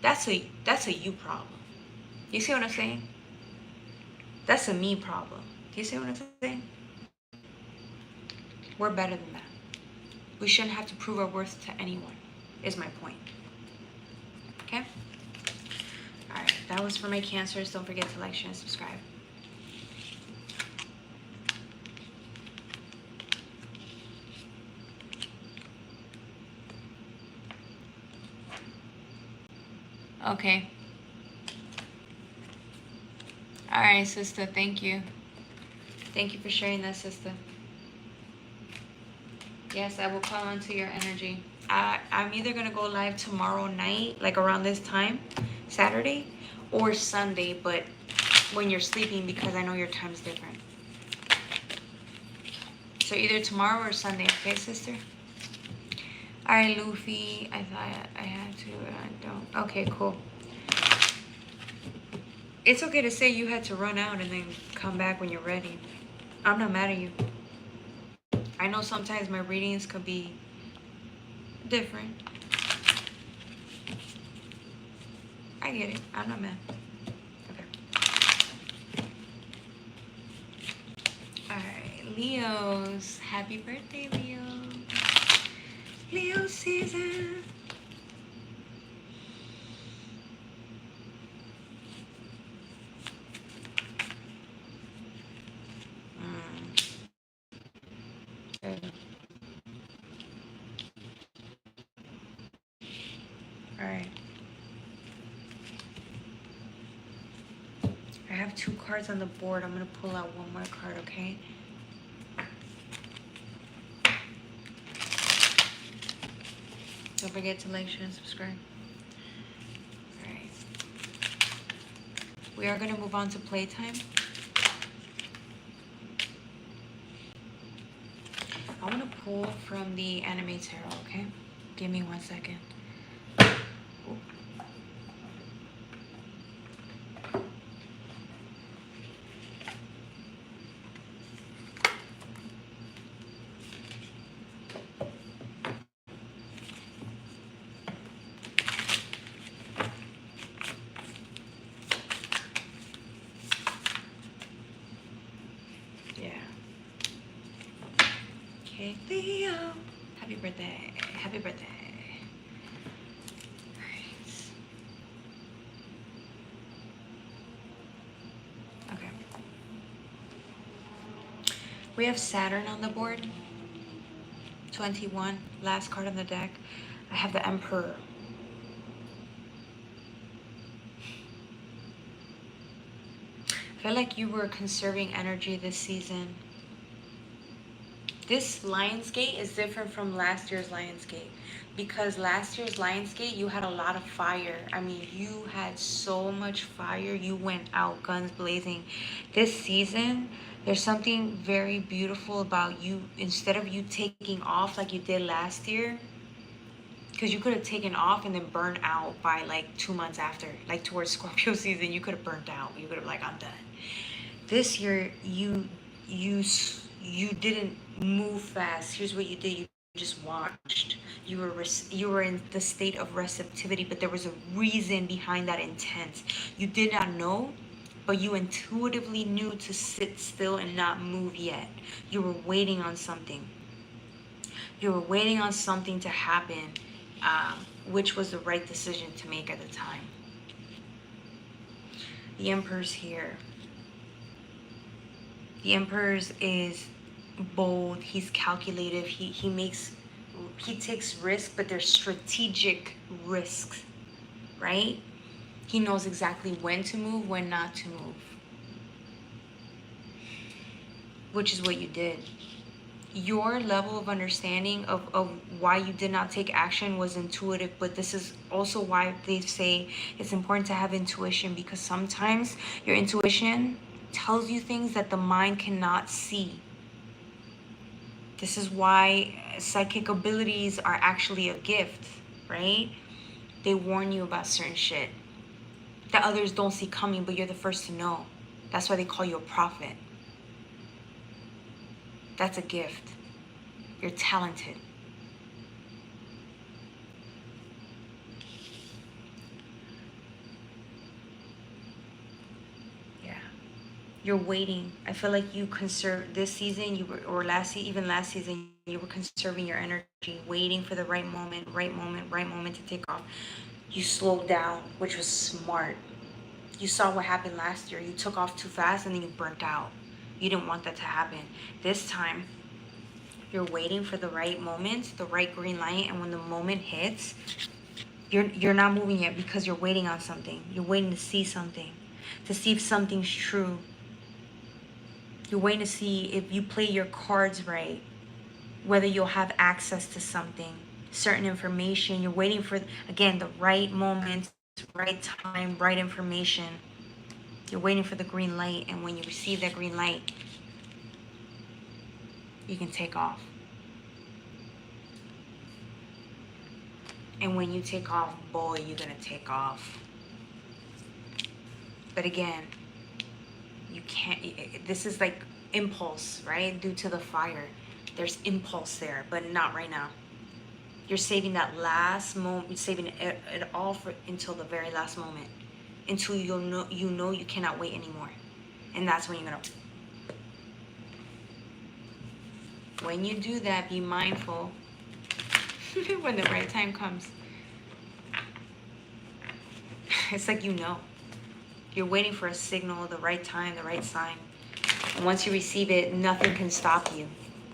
that's a you problem. You see what I'm saying? That's a me problem. Do you see what I'm saying? We're better than that. We shouldn't have to prove our worth to anyone, is my point. Okay? Alright, that was for my Cancers. Don't forget to like, share, and subscribe. Okay. Alright, sister. Thank you. Thank you for sharing that, sister. Yes, I will call onto your energy. I'm either going to go live tomorrow night, like around this time, Saturday, or Sunday, but when you're sleeping, because I know your time's different. So either tomorrow or Sunday, okay, sister? Alright, Luffy. I thought I had to, I don't. Okay, cool. It's okay to say you had to run out and then come back when you're ready. I'm not mad at you. I know sometimes my readings could be different. I get it. I'm not mad. Okay. Alright, Leos. Happy birthday, Leo. Leo season. Alright. I have 2 cards on the board. I'm going to pull out 1 more card, okay? Don't forget to like, share, and subscribe. Alright. We are going to move on to Playtime. I want to pull from the Anime Tarot, okay? Give me 1 second. Leo. Happy birthday. Happy birthday. Okay. We have Saturn on the board. 21. Last card on the deck. I have the Emperor. I feel like you were conserving energy this season. This Lionsgate is different from last year's Lionsgate, because last year's Lionsgate you had a lot of fire. I mean, you had so much fire. You went out guns blazing. This season, there's something very beautiful about you. Instead of you taking off like you did last year, because you could have taken off and then burned out by like 2 months after, like towards Scorpio season, you could have burnt out. You could have like, I'm done. This year, you didn't move fast. Here's what you did: you just watched. You were in the state of receptivity, but there was a reason behind that intent. You did not know, but you intuitively knew to sit still and not move yet. You were waiting on something. You were waiting on something to happen, which was the right decision to make at the time. The Emperor's here. The Emperor is bold. He's calculative. He takes risks, but they're strategic risks, right? He knows exactly when to move, when not to move, which is what you did. Your level of understanding of why you did not take action was intuitive, but this is also why they say it's important to have intuition, because sometimes your intuition tells you things that the mind cannot see. This is why psychic abilities are actually a gift, right? They warn you about certain shit that others don't see coming, but you're the first to know. That's why they call you a prophet. That's a gift. You're talented. Yeah. You're waiting. I feel like you conserve this season, or even last season, you were conserving your energy, waiting for the right moment to take off. You slowed down, which was smart. You saw what happened last year. You took off too fast and then you burnt out. You didn't want that to happen. This time, you're waiting for the right moment, the right green light, and when the moment hits, you're not moving yet because you're waiting on something. You're waiting to see something, to see if something's true. You're waiting to see if you play your cards right, whether you'll have access to something, certain information. You're waiting for, again, the right moment, right time, right information. You're waiting for the green light, and when you receive that green light, you can take off. And when you take off, boy, you're gonna take off. But again, you can't, this is like impulse, right? Due to the fire, there's impulse there, but not right now. You're saving that last moment, saving it all until the very last moment, until you know you cannot wait anymore. And that's when you're gonna, when you do that, be mindful when the right time comes. It's like, you're waiting for a signal, the right time, the right sign. And once you receive it, nothing can stop you.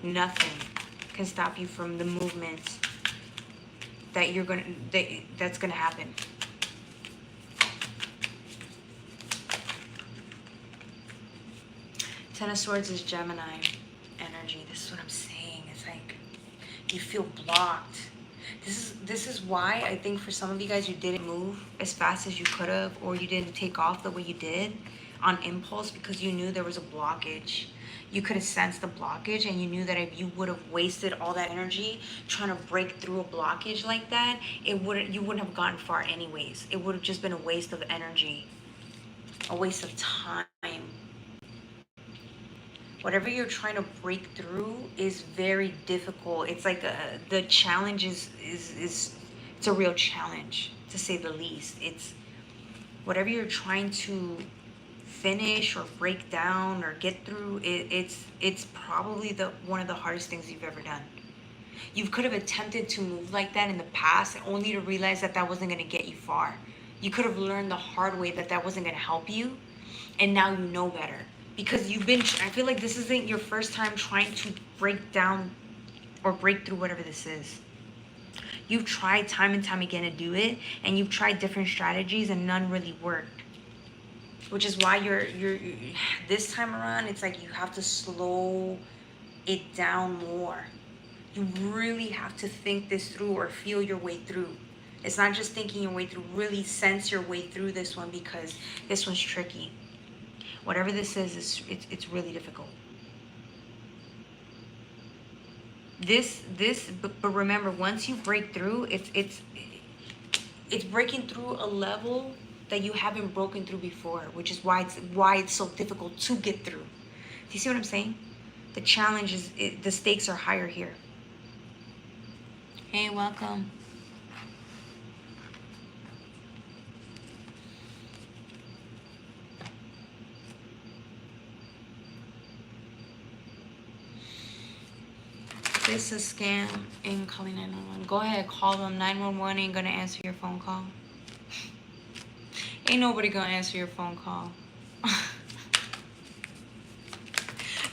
Nothing can stop you from the movement that's gonna happen. Ten of Swords is Gemini energy. This is what I'm saying. It's like you feel blocked. This is why I think for some of you guys, you didn't move as fast as you could have, or you didn't take off the way you did on impulse, because you knew there was a blockage. You could have sensed the blockage, and you knew that if you would have wasted all that energy trying to break through a blockage like that, you wouldn't have gotten far anyways. It would have just been a waste of energy, a waste of time. Whatever you're trying to break through is very difficult. It's like the challenge is it's a real challenge, to say the least. It's whatever you're trying to finish or break down or get through, it's probably one of the hardest things you've ever done. You could have attempted to move like that in the past only to realize that that wasn't going to get you far. You could have learned the hard way that that wasn't going to help you, and now you know better. Because I feel like this isn't your first time trying to break down or break through whatever this is. You've tried time and time again to do it, and you've tried different strategies and none really worked. Which is why you're this time around, it's like you have to slow it down more. You really have to think this through or feel your way through. It's not just thinking your way through, really sense your way through this one, because this one's tricky. Whatever this is, it's really difficult. But remember, once you break through, it's breaking through a level that you haven't broken through before, which is why it's so difficult to get through. Do you see what I'm saying? The challenge is, the stakes are higher here. Hey, welcome. This is a scam in calling 911. Go ahead, call them. 911 ain't gonna answer your phone call. Ain't nobody gonna answer your phone call.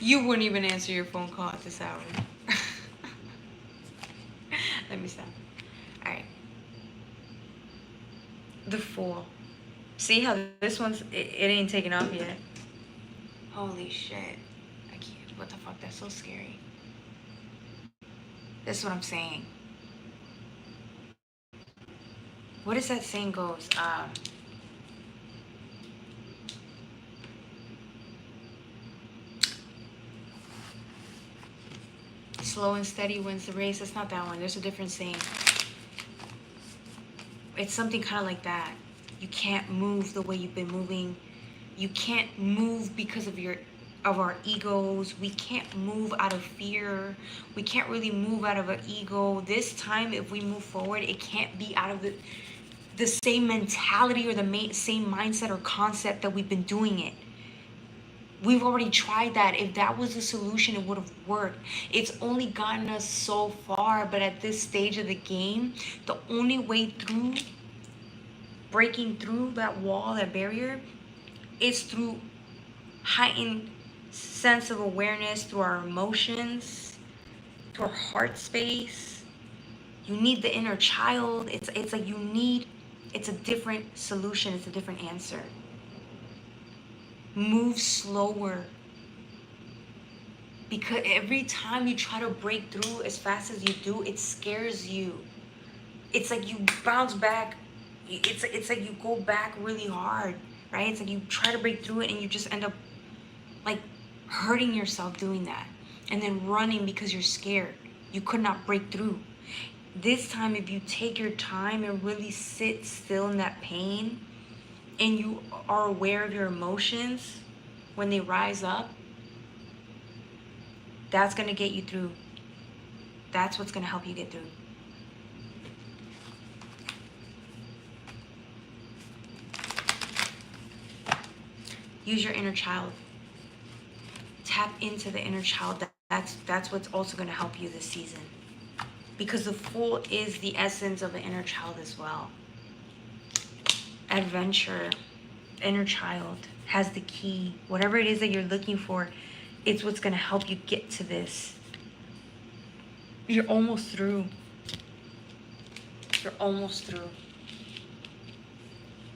You wouldn't even answer your phone call at this hour. Let me stop. Alright. The Fool. See how this one's, it ain't taken off yet. Holy shit. I can't. What the fuck? That's so scary. That's what I'm saying. What is that saying goes? Slow and steady wins the race. That's not that one. There's a different saying. It's something kind of like that. You can't move the way you've been moving. You can't move because of our egos. We can't move out of fear. We can't really move out of an ego. This time, if we move forward, it can't be out of the same mentality or the same mindset or concept that we've been doing it. We've already tried that. If that was the solution, it would have worked. It's only gotten us so far, but at this stage of the game, the only way through, breaking through that wall, that barrier, is through heightened sense of awareness, through our emotions, through our heart space. You need the inner child. It's like it's a different solution. It's a different answer. Move slower. Because every time you try to break through as fast as you do, it scares you. It's like you bounce back. It's like you go back really hard, right? It's like you try to break through it and you just end up like hurting yourself doing that. And then running because you're scared. You could not break through. This time, if you take your time and really sit still in that pain, and you are aware of your emotions when they rise up, that's going to get you through. That's what's going to help you get through. Use your inner child. Tap into the inner child. That's what's also going to help you this season. Because the Fool is the essence of an inner child as well. Adventure, inner child, has the key. Whatever it is that you're looking for, it's what's going to help you get to this. You're almost through. You're almost through.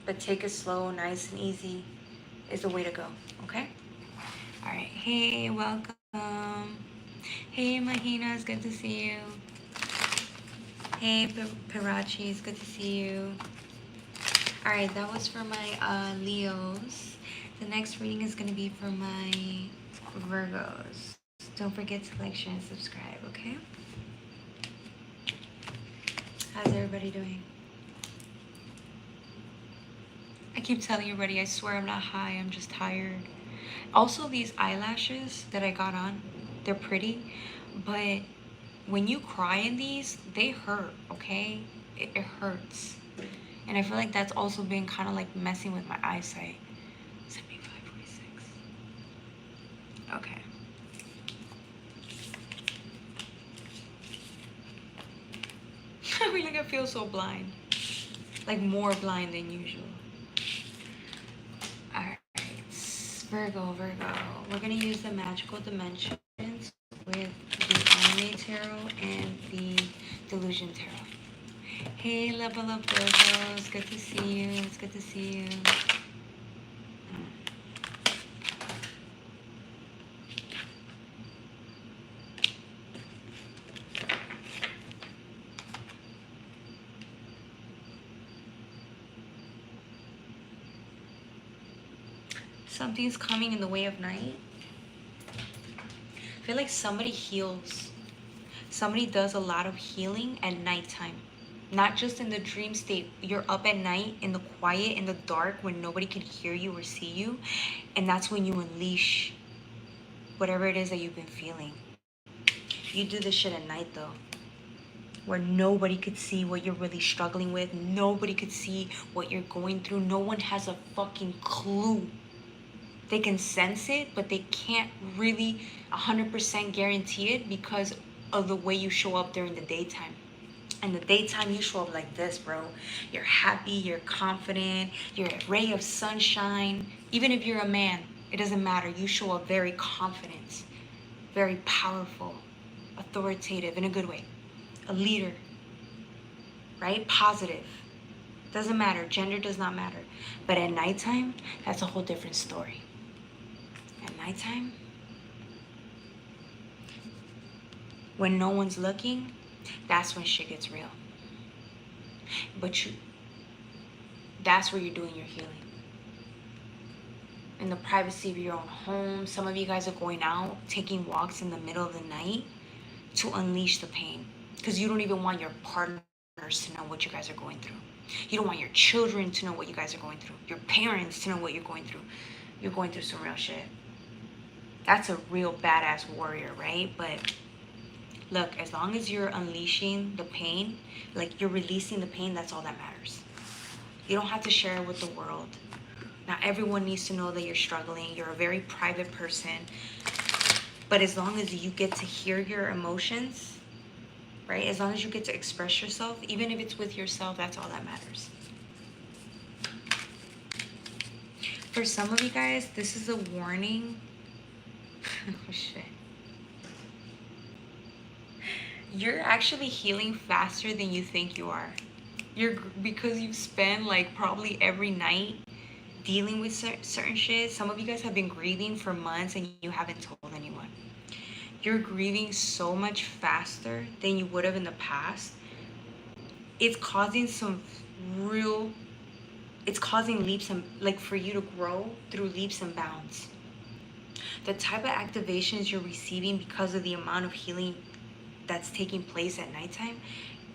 But take it slow, nice and easy is the way to go, okay? All right. Hey, welcome. Hey, Mahina, it's good to see you. Hey, Pirachi, it's good to see you. All right, that was for my Leos. The next reading is going to be for my Virgos. Don't forget to like, share, and subscribe, okay? How's everybody doing? I keep telling everybody, I swear I'm not high, I'm just tired. Also, these eyelashes that I got on, they're pretty, but when you cry in these, they hurt, okay? It hurts. And I feel like that's also been kind of like messing with my eyesight. 75, 47. feel so blind. Like more blind than usual. Alright. Virgo. We're going to use the magical dimensions with the Anime Tarot and the Delusion Tarot. Hey, level up Virgo. It's good to see you. It's good to see you. Something's coming in the way of night. I feel like somebody heals. Somebody does a lot of healing at nighttime. Not just in the dream state. You're up at night in the quiet, in the dark, when nobody can hear you or see you. And that's when you unleash whatever it is that you've been feeling. You do this shit at night though, where nobody could see what you're really struggling with. Nobody could see what you're going through. No one has a fucking clue. They can sense it, but they can't really 100% guarantee it because of the way you show up during the daytime. In the daytime, you show up like this, bro. You're happy, you're confident, you're a ray of sunshine. Even if you're a man, it doesn't matter. You show up very confident, very powerful, authoritative in a good way. A leader, right? Positive. Doesn't matter. Gender does not matter. But at nighttime, that's a whole different story. At nighttime, when no one's looking, that's when shit gets real. But that's where you're doing your healing. In the privacy of your own home. Some of you guys are going out, taking walks in the middle of the night to unleash the pain. Because you don't even want your partners to know what you guys are going through. You don't want your children to know what you guys are going through. Your parents to know what you're going through. You're going through some real shit. That's a real badass warrior, right? But look, as long as you're unleashing the pain, like you're releasing the pain, that's all that matters. You don't have to share it with the world. Not everyone needs to know that you're struggling. You're a very private person. But as long as you get to hear your emotions, right? As long as you get to express yourself, even if it's with yourself, that's all that matters. For some of you guys, this is a warning. Oh, shit. You're actually healing faster than you think you are. Because you've spent like probably every night dealing with certain shit. Some of you guys have been grieving for months and you haven't told anyone. You're grieving so much faster than you would have in the past. It's causing leaps and like for you to grow through leaps and bounds. The type of activations you're receiving because of the amount of healing that's taking place at nighttime,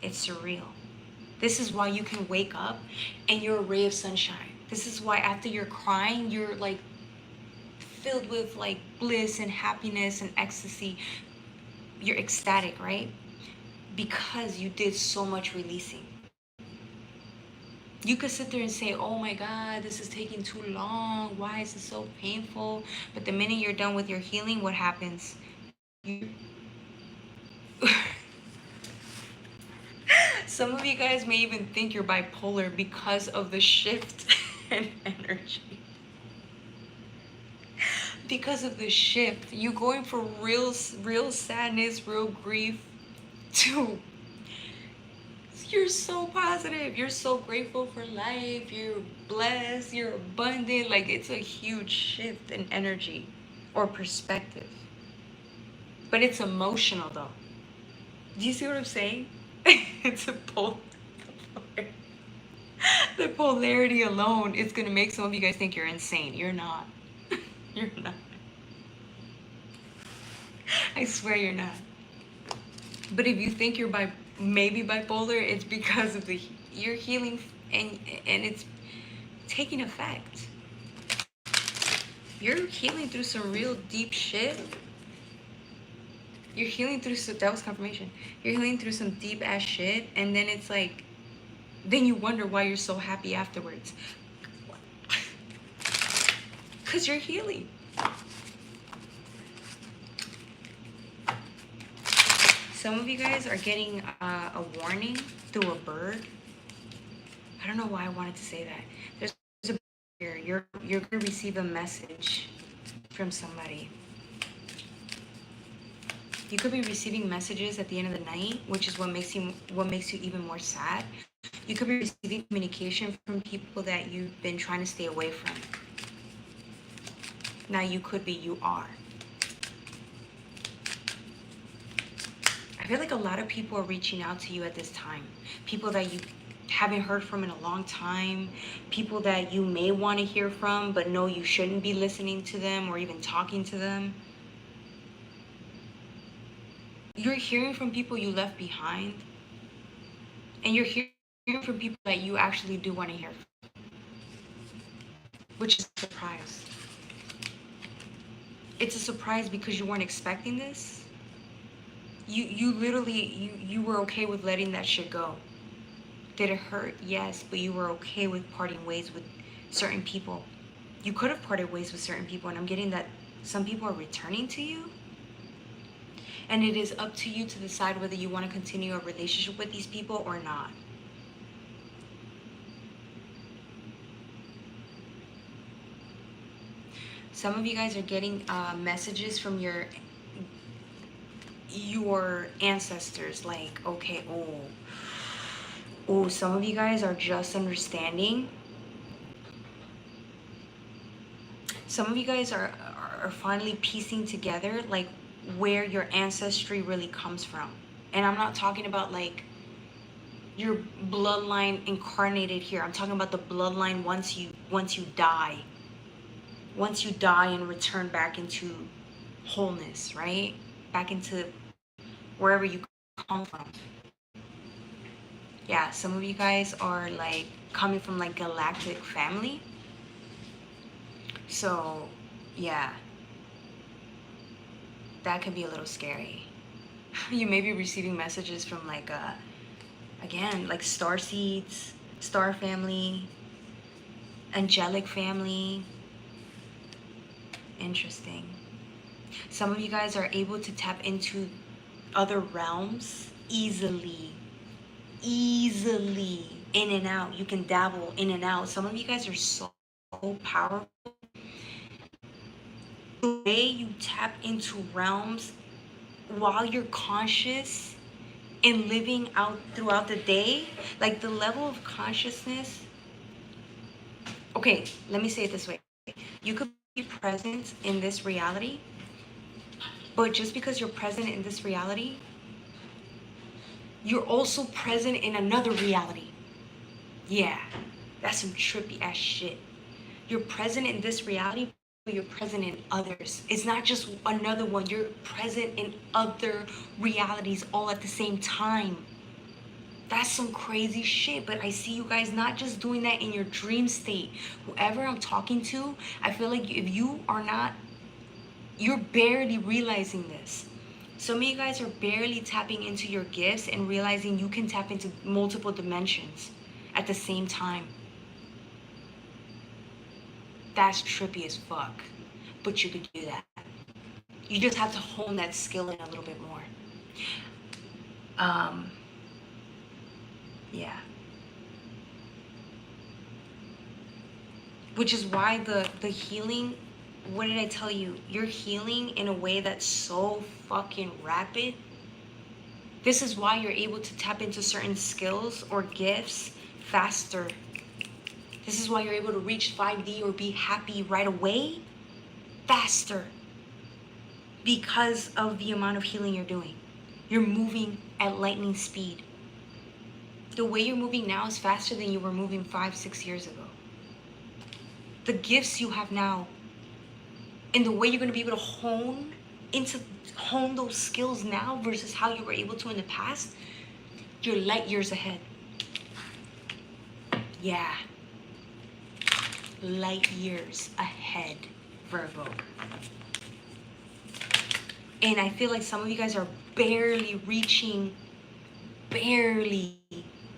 it's surreal. This is why you can wake up and you're a ray of sunshine. This is why after you're crying, you're like filled with like bliss and happiness and ecstasy. You're ecstatic, right? Because you did so much releasing. You could sit there and say, oh my God, this is taking too long. Why is it so painful? But the minute you're done with your healing, what happens? Some of you guys may even think you're bipolar because of the shift in energy. Because of the shift, you're going from real sadness, real grief to you're so positive, you're so grateful for life, you're blessed, you're abundant. Like it's a huge shift in energy or perspective. But it's emotional though. Do you see what I'm saying? It's a the polarity alone is gonna make some of you guys think you're insane. You're not. You're not. I swear you're not. But if you think you're maybe bipolar, it's because of you're healing and it's taking effect. You're healing through some real deep shit. You're healing through that was confirmation. You're healing through some deep ass shit, and then it's like, then you wonder why you're so happy afterwards. Cause you're healing. Some of you guys are getting a warning through a bird. I don't know why I wanted to say that. There's a bird here. You're gonna receive a message from somebody. You could be receiving messages at the end of the night, which is what makes you even more sad. You could be receiving communication from people that you've been trying to stay away from. Now you are. I feel like a lot of people are reaching out to you at this time. People that you haven't heard from in a long time. People that you may want to hear from, but know you shouldn't be listening to them or even talking to them. You're hearing from people you left behind. And you're hearing from people that you actually do want to hear from. Which is a surprise. It's a surprise because you weren't expecting this. You literally, you were okay with letting that shit go. Did it hurt? Yes, but you were okay with parting ways with certain people. You could have parted ways with certain people, and I'm getting that some people are returning to you. And it is up to you to decide whether you want to continue a relationship with these people or not. Some of you guys are getting messages from your ancestors, like, okay, some of you guys are just understanding. Some of you guys are finally piecing together, like, where your ancestry really comes from. And I'm not talking about, like, your bloodline incarnated here. I'm talking about the bloodline once you die. Once you die and return back into wholeness, right? Back into wherever you come from. Yeah, some of you guys are, like, coming from, like, galactic family. So, yeah. That can be a little scary. You may be receiving messages from, like, again, like, star seeds, star family, angelic family. Interesting. Some of you guys are able to tap into other realms easily, in and out. You can dabble in and out. Some of you guys are so powerful. The way you tap into realms while you're conscious and living out throughout the day, like, the level of consciousness. Okay, let me say it this way. You could be present in this reality, but just because you're present in this reality, you're also present in another reality. Yeah, that's some trippy ass shit. You're present in this reality, but you're present in others. It's not just another one. You're present in other realities all at the same time. That's some crazy shit, but I see you guys not just doing that in your dream state. Whoever I'm talking to, I feel like if you are not, you're barely realizing this. Some of you guys are barely tapping into your gifts and realizing you can tap into multiple dimensions at the same time. That's trippy as fuck, but you could do that. You just have to hone that skill in a little bit more. Yeah. Which is why the healing, what did I tell you? You're healing in a way that's so fucking rapid. This is why you're able to tap into certain skills or gifts faster. This is why you're able to reach 5D or be happy right away faster. Because of the amount of healing you're doing. You're moving at lightning speed. The way you're moving now is faster than you were moving 5-6 years ago. The gifts you have now and the way you're going to be able to hone those skills now versus how you were able to in the past, you're light years ahead. Yeah. Light years ahead, Virgo. And I feel like some of you guys are barely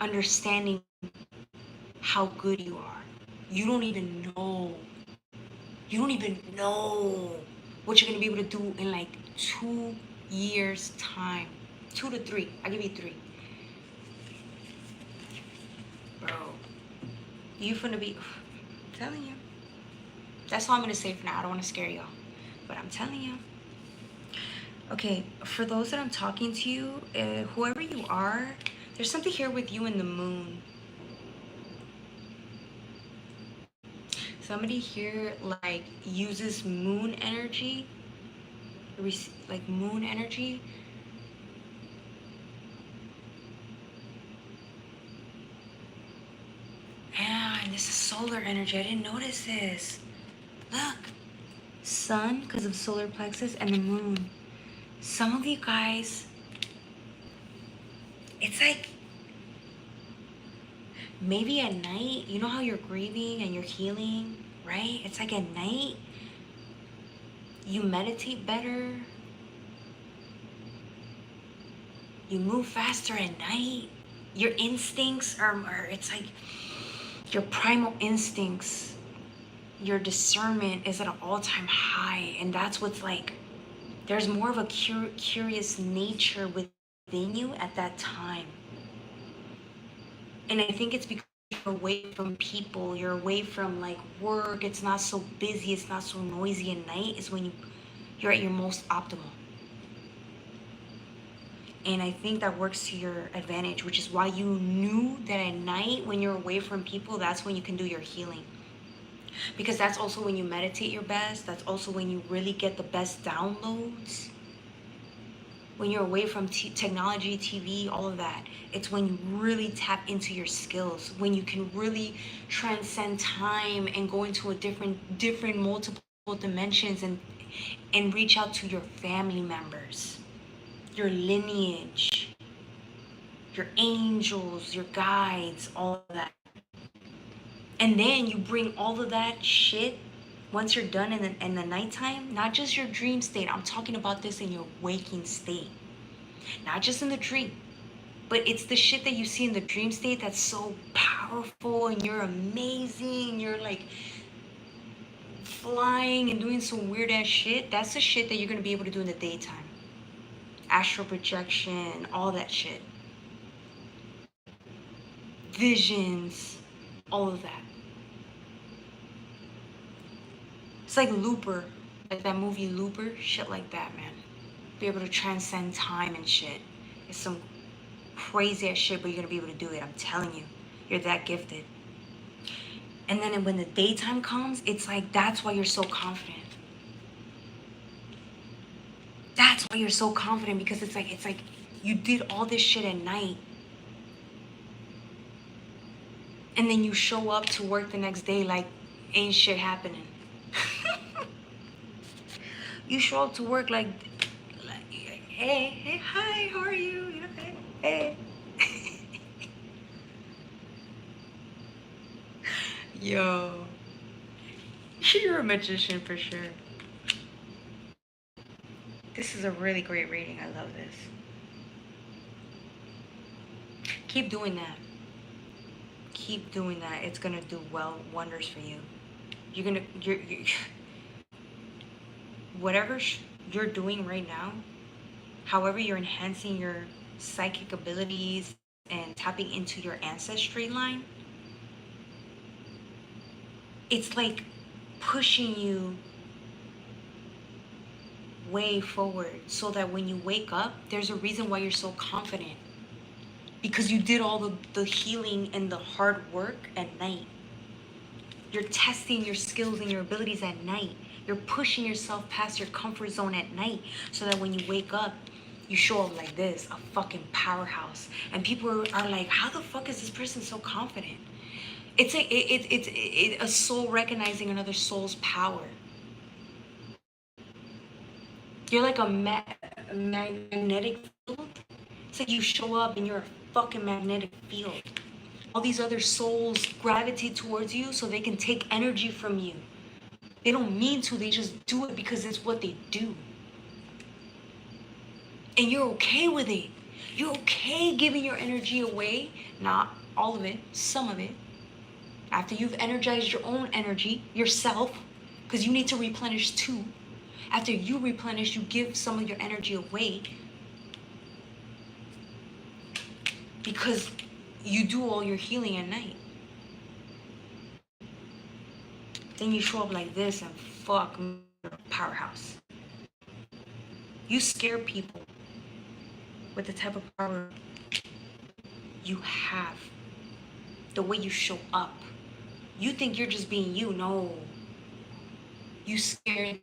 understanding how good you are. You don't even know what you're going to be able to do in, like, 2 years' time. 2 to 3. I'll give you 3. Bro. You finna be... I'm telling you. That's all I'm gonna say for now. I don't want to scare y'all. But I'm telling you. Okay, for those that I'm talking to you, whoever you are, there's something here with you and the moon. Somebody here like uses moon energy, like moon energy. Yeah, and this is solar energy. I didn't notice this. Look, sun because of solar plexus and the moon. Some of you guys, it's like maybe at night, you know how you're grieving and you're healing, right? It's like at night, you meditate better. You move faster at night. Your instincts are it's like your primal instincts, your discernment is at an all-time high. And that's what's like, there's more of a curious nature within you at that time. And I think it's because you're away from people, you're away from like work, it's not so busy, it's not so noisy at night, is when you're at your most optimal. And I think that works to your advantage, which is why you knew that at night when you're away from people, that's when you can do your healing. Because that's also when you meditate your best, that's also when you really get the best downloads. When you're away from technology, TV, all of that, it's when you really tap into your skills, when you can really transcend time and go into a different multiple dimensions and reach out to your family members, your lineage, your angels, your guides, all of that. And then you bring all of that shit once you're done in the nighttime, not just your dream state. I'm talking about this in your waking state. Not just in the dream, but it's the shit that you see in the dream state that's so powerful and you're amazing. You're like flying and doing some weird ass shit. That's the shit that you're going to be able to do in the daytime. Astral projection, all that shit. Visions, all of that. It's like Looper, like that movie Looper, shit like that, man. Be able to transcend time and shit. It's some crazy ass shit, but you're gonna be able to do it. I'm telling you, you're that gifted. And then when the daytime comes, it's like that's why you're so confident. That's why you're so confident, because it's like you did all this shit at night. And then you show up to work the next day like ain't shit happening. You show up to work like hey, hi, how are you? You know, hey. Yo, you're a magician for sure. This is a really great reading. I love this. Keep doing that. Keep doing that. It's gonna do wonders for you. You're whatever you're doing right now, however you're enhancing your psychic abilities and tapping into your ancestry line, it's like pushing you way forward so that when you wake up, there's a reason why you're so confident. Because you did all the healing and the hard work at night. You're testing your skills and your abilities at night. You're pushing yourself past your comfort zone at night so that when you wake up, you show up like this, a fucking powerhouse. And people are like, how the fuck is this person so confident? It's a soul recognizing another soul's power. You're like a magnetic field. It's like you show up and you're a fucking magnetic field. All these other souls gravitate towards you so they can take energy from you. They don't mean to, they just do it because it's what they do. And you're okay with it. You're okay giving your energy away. Not all of it, some of it. After you've energized your own energy, yourself, because you need to replenish too. After you replenish, you give some of your energy away. because you do all your healing at night. Then you show up like this and fuck, powerhouse. You scare people with the type of power you have. The way you show up. You think you're just being you. No. You scare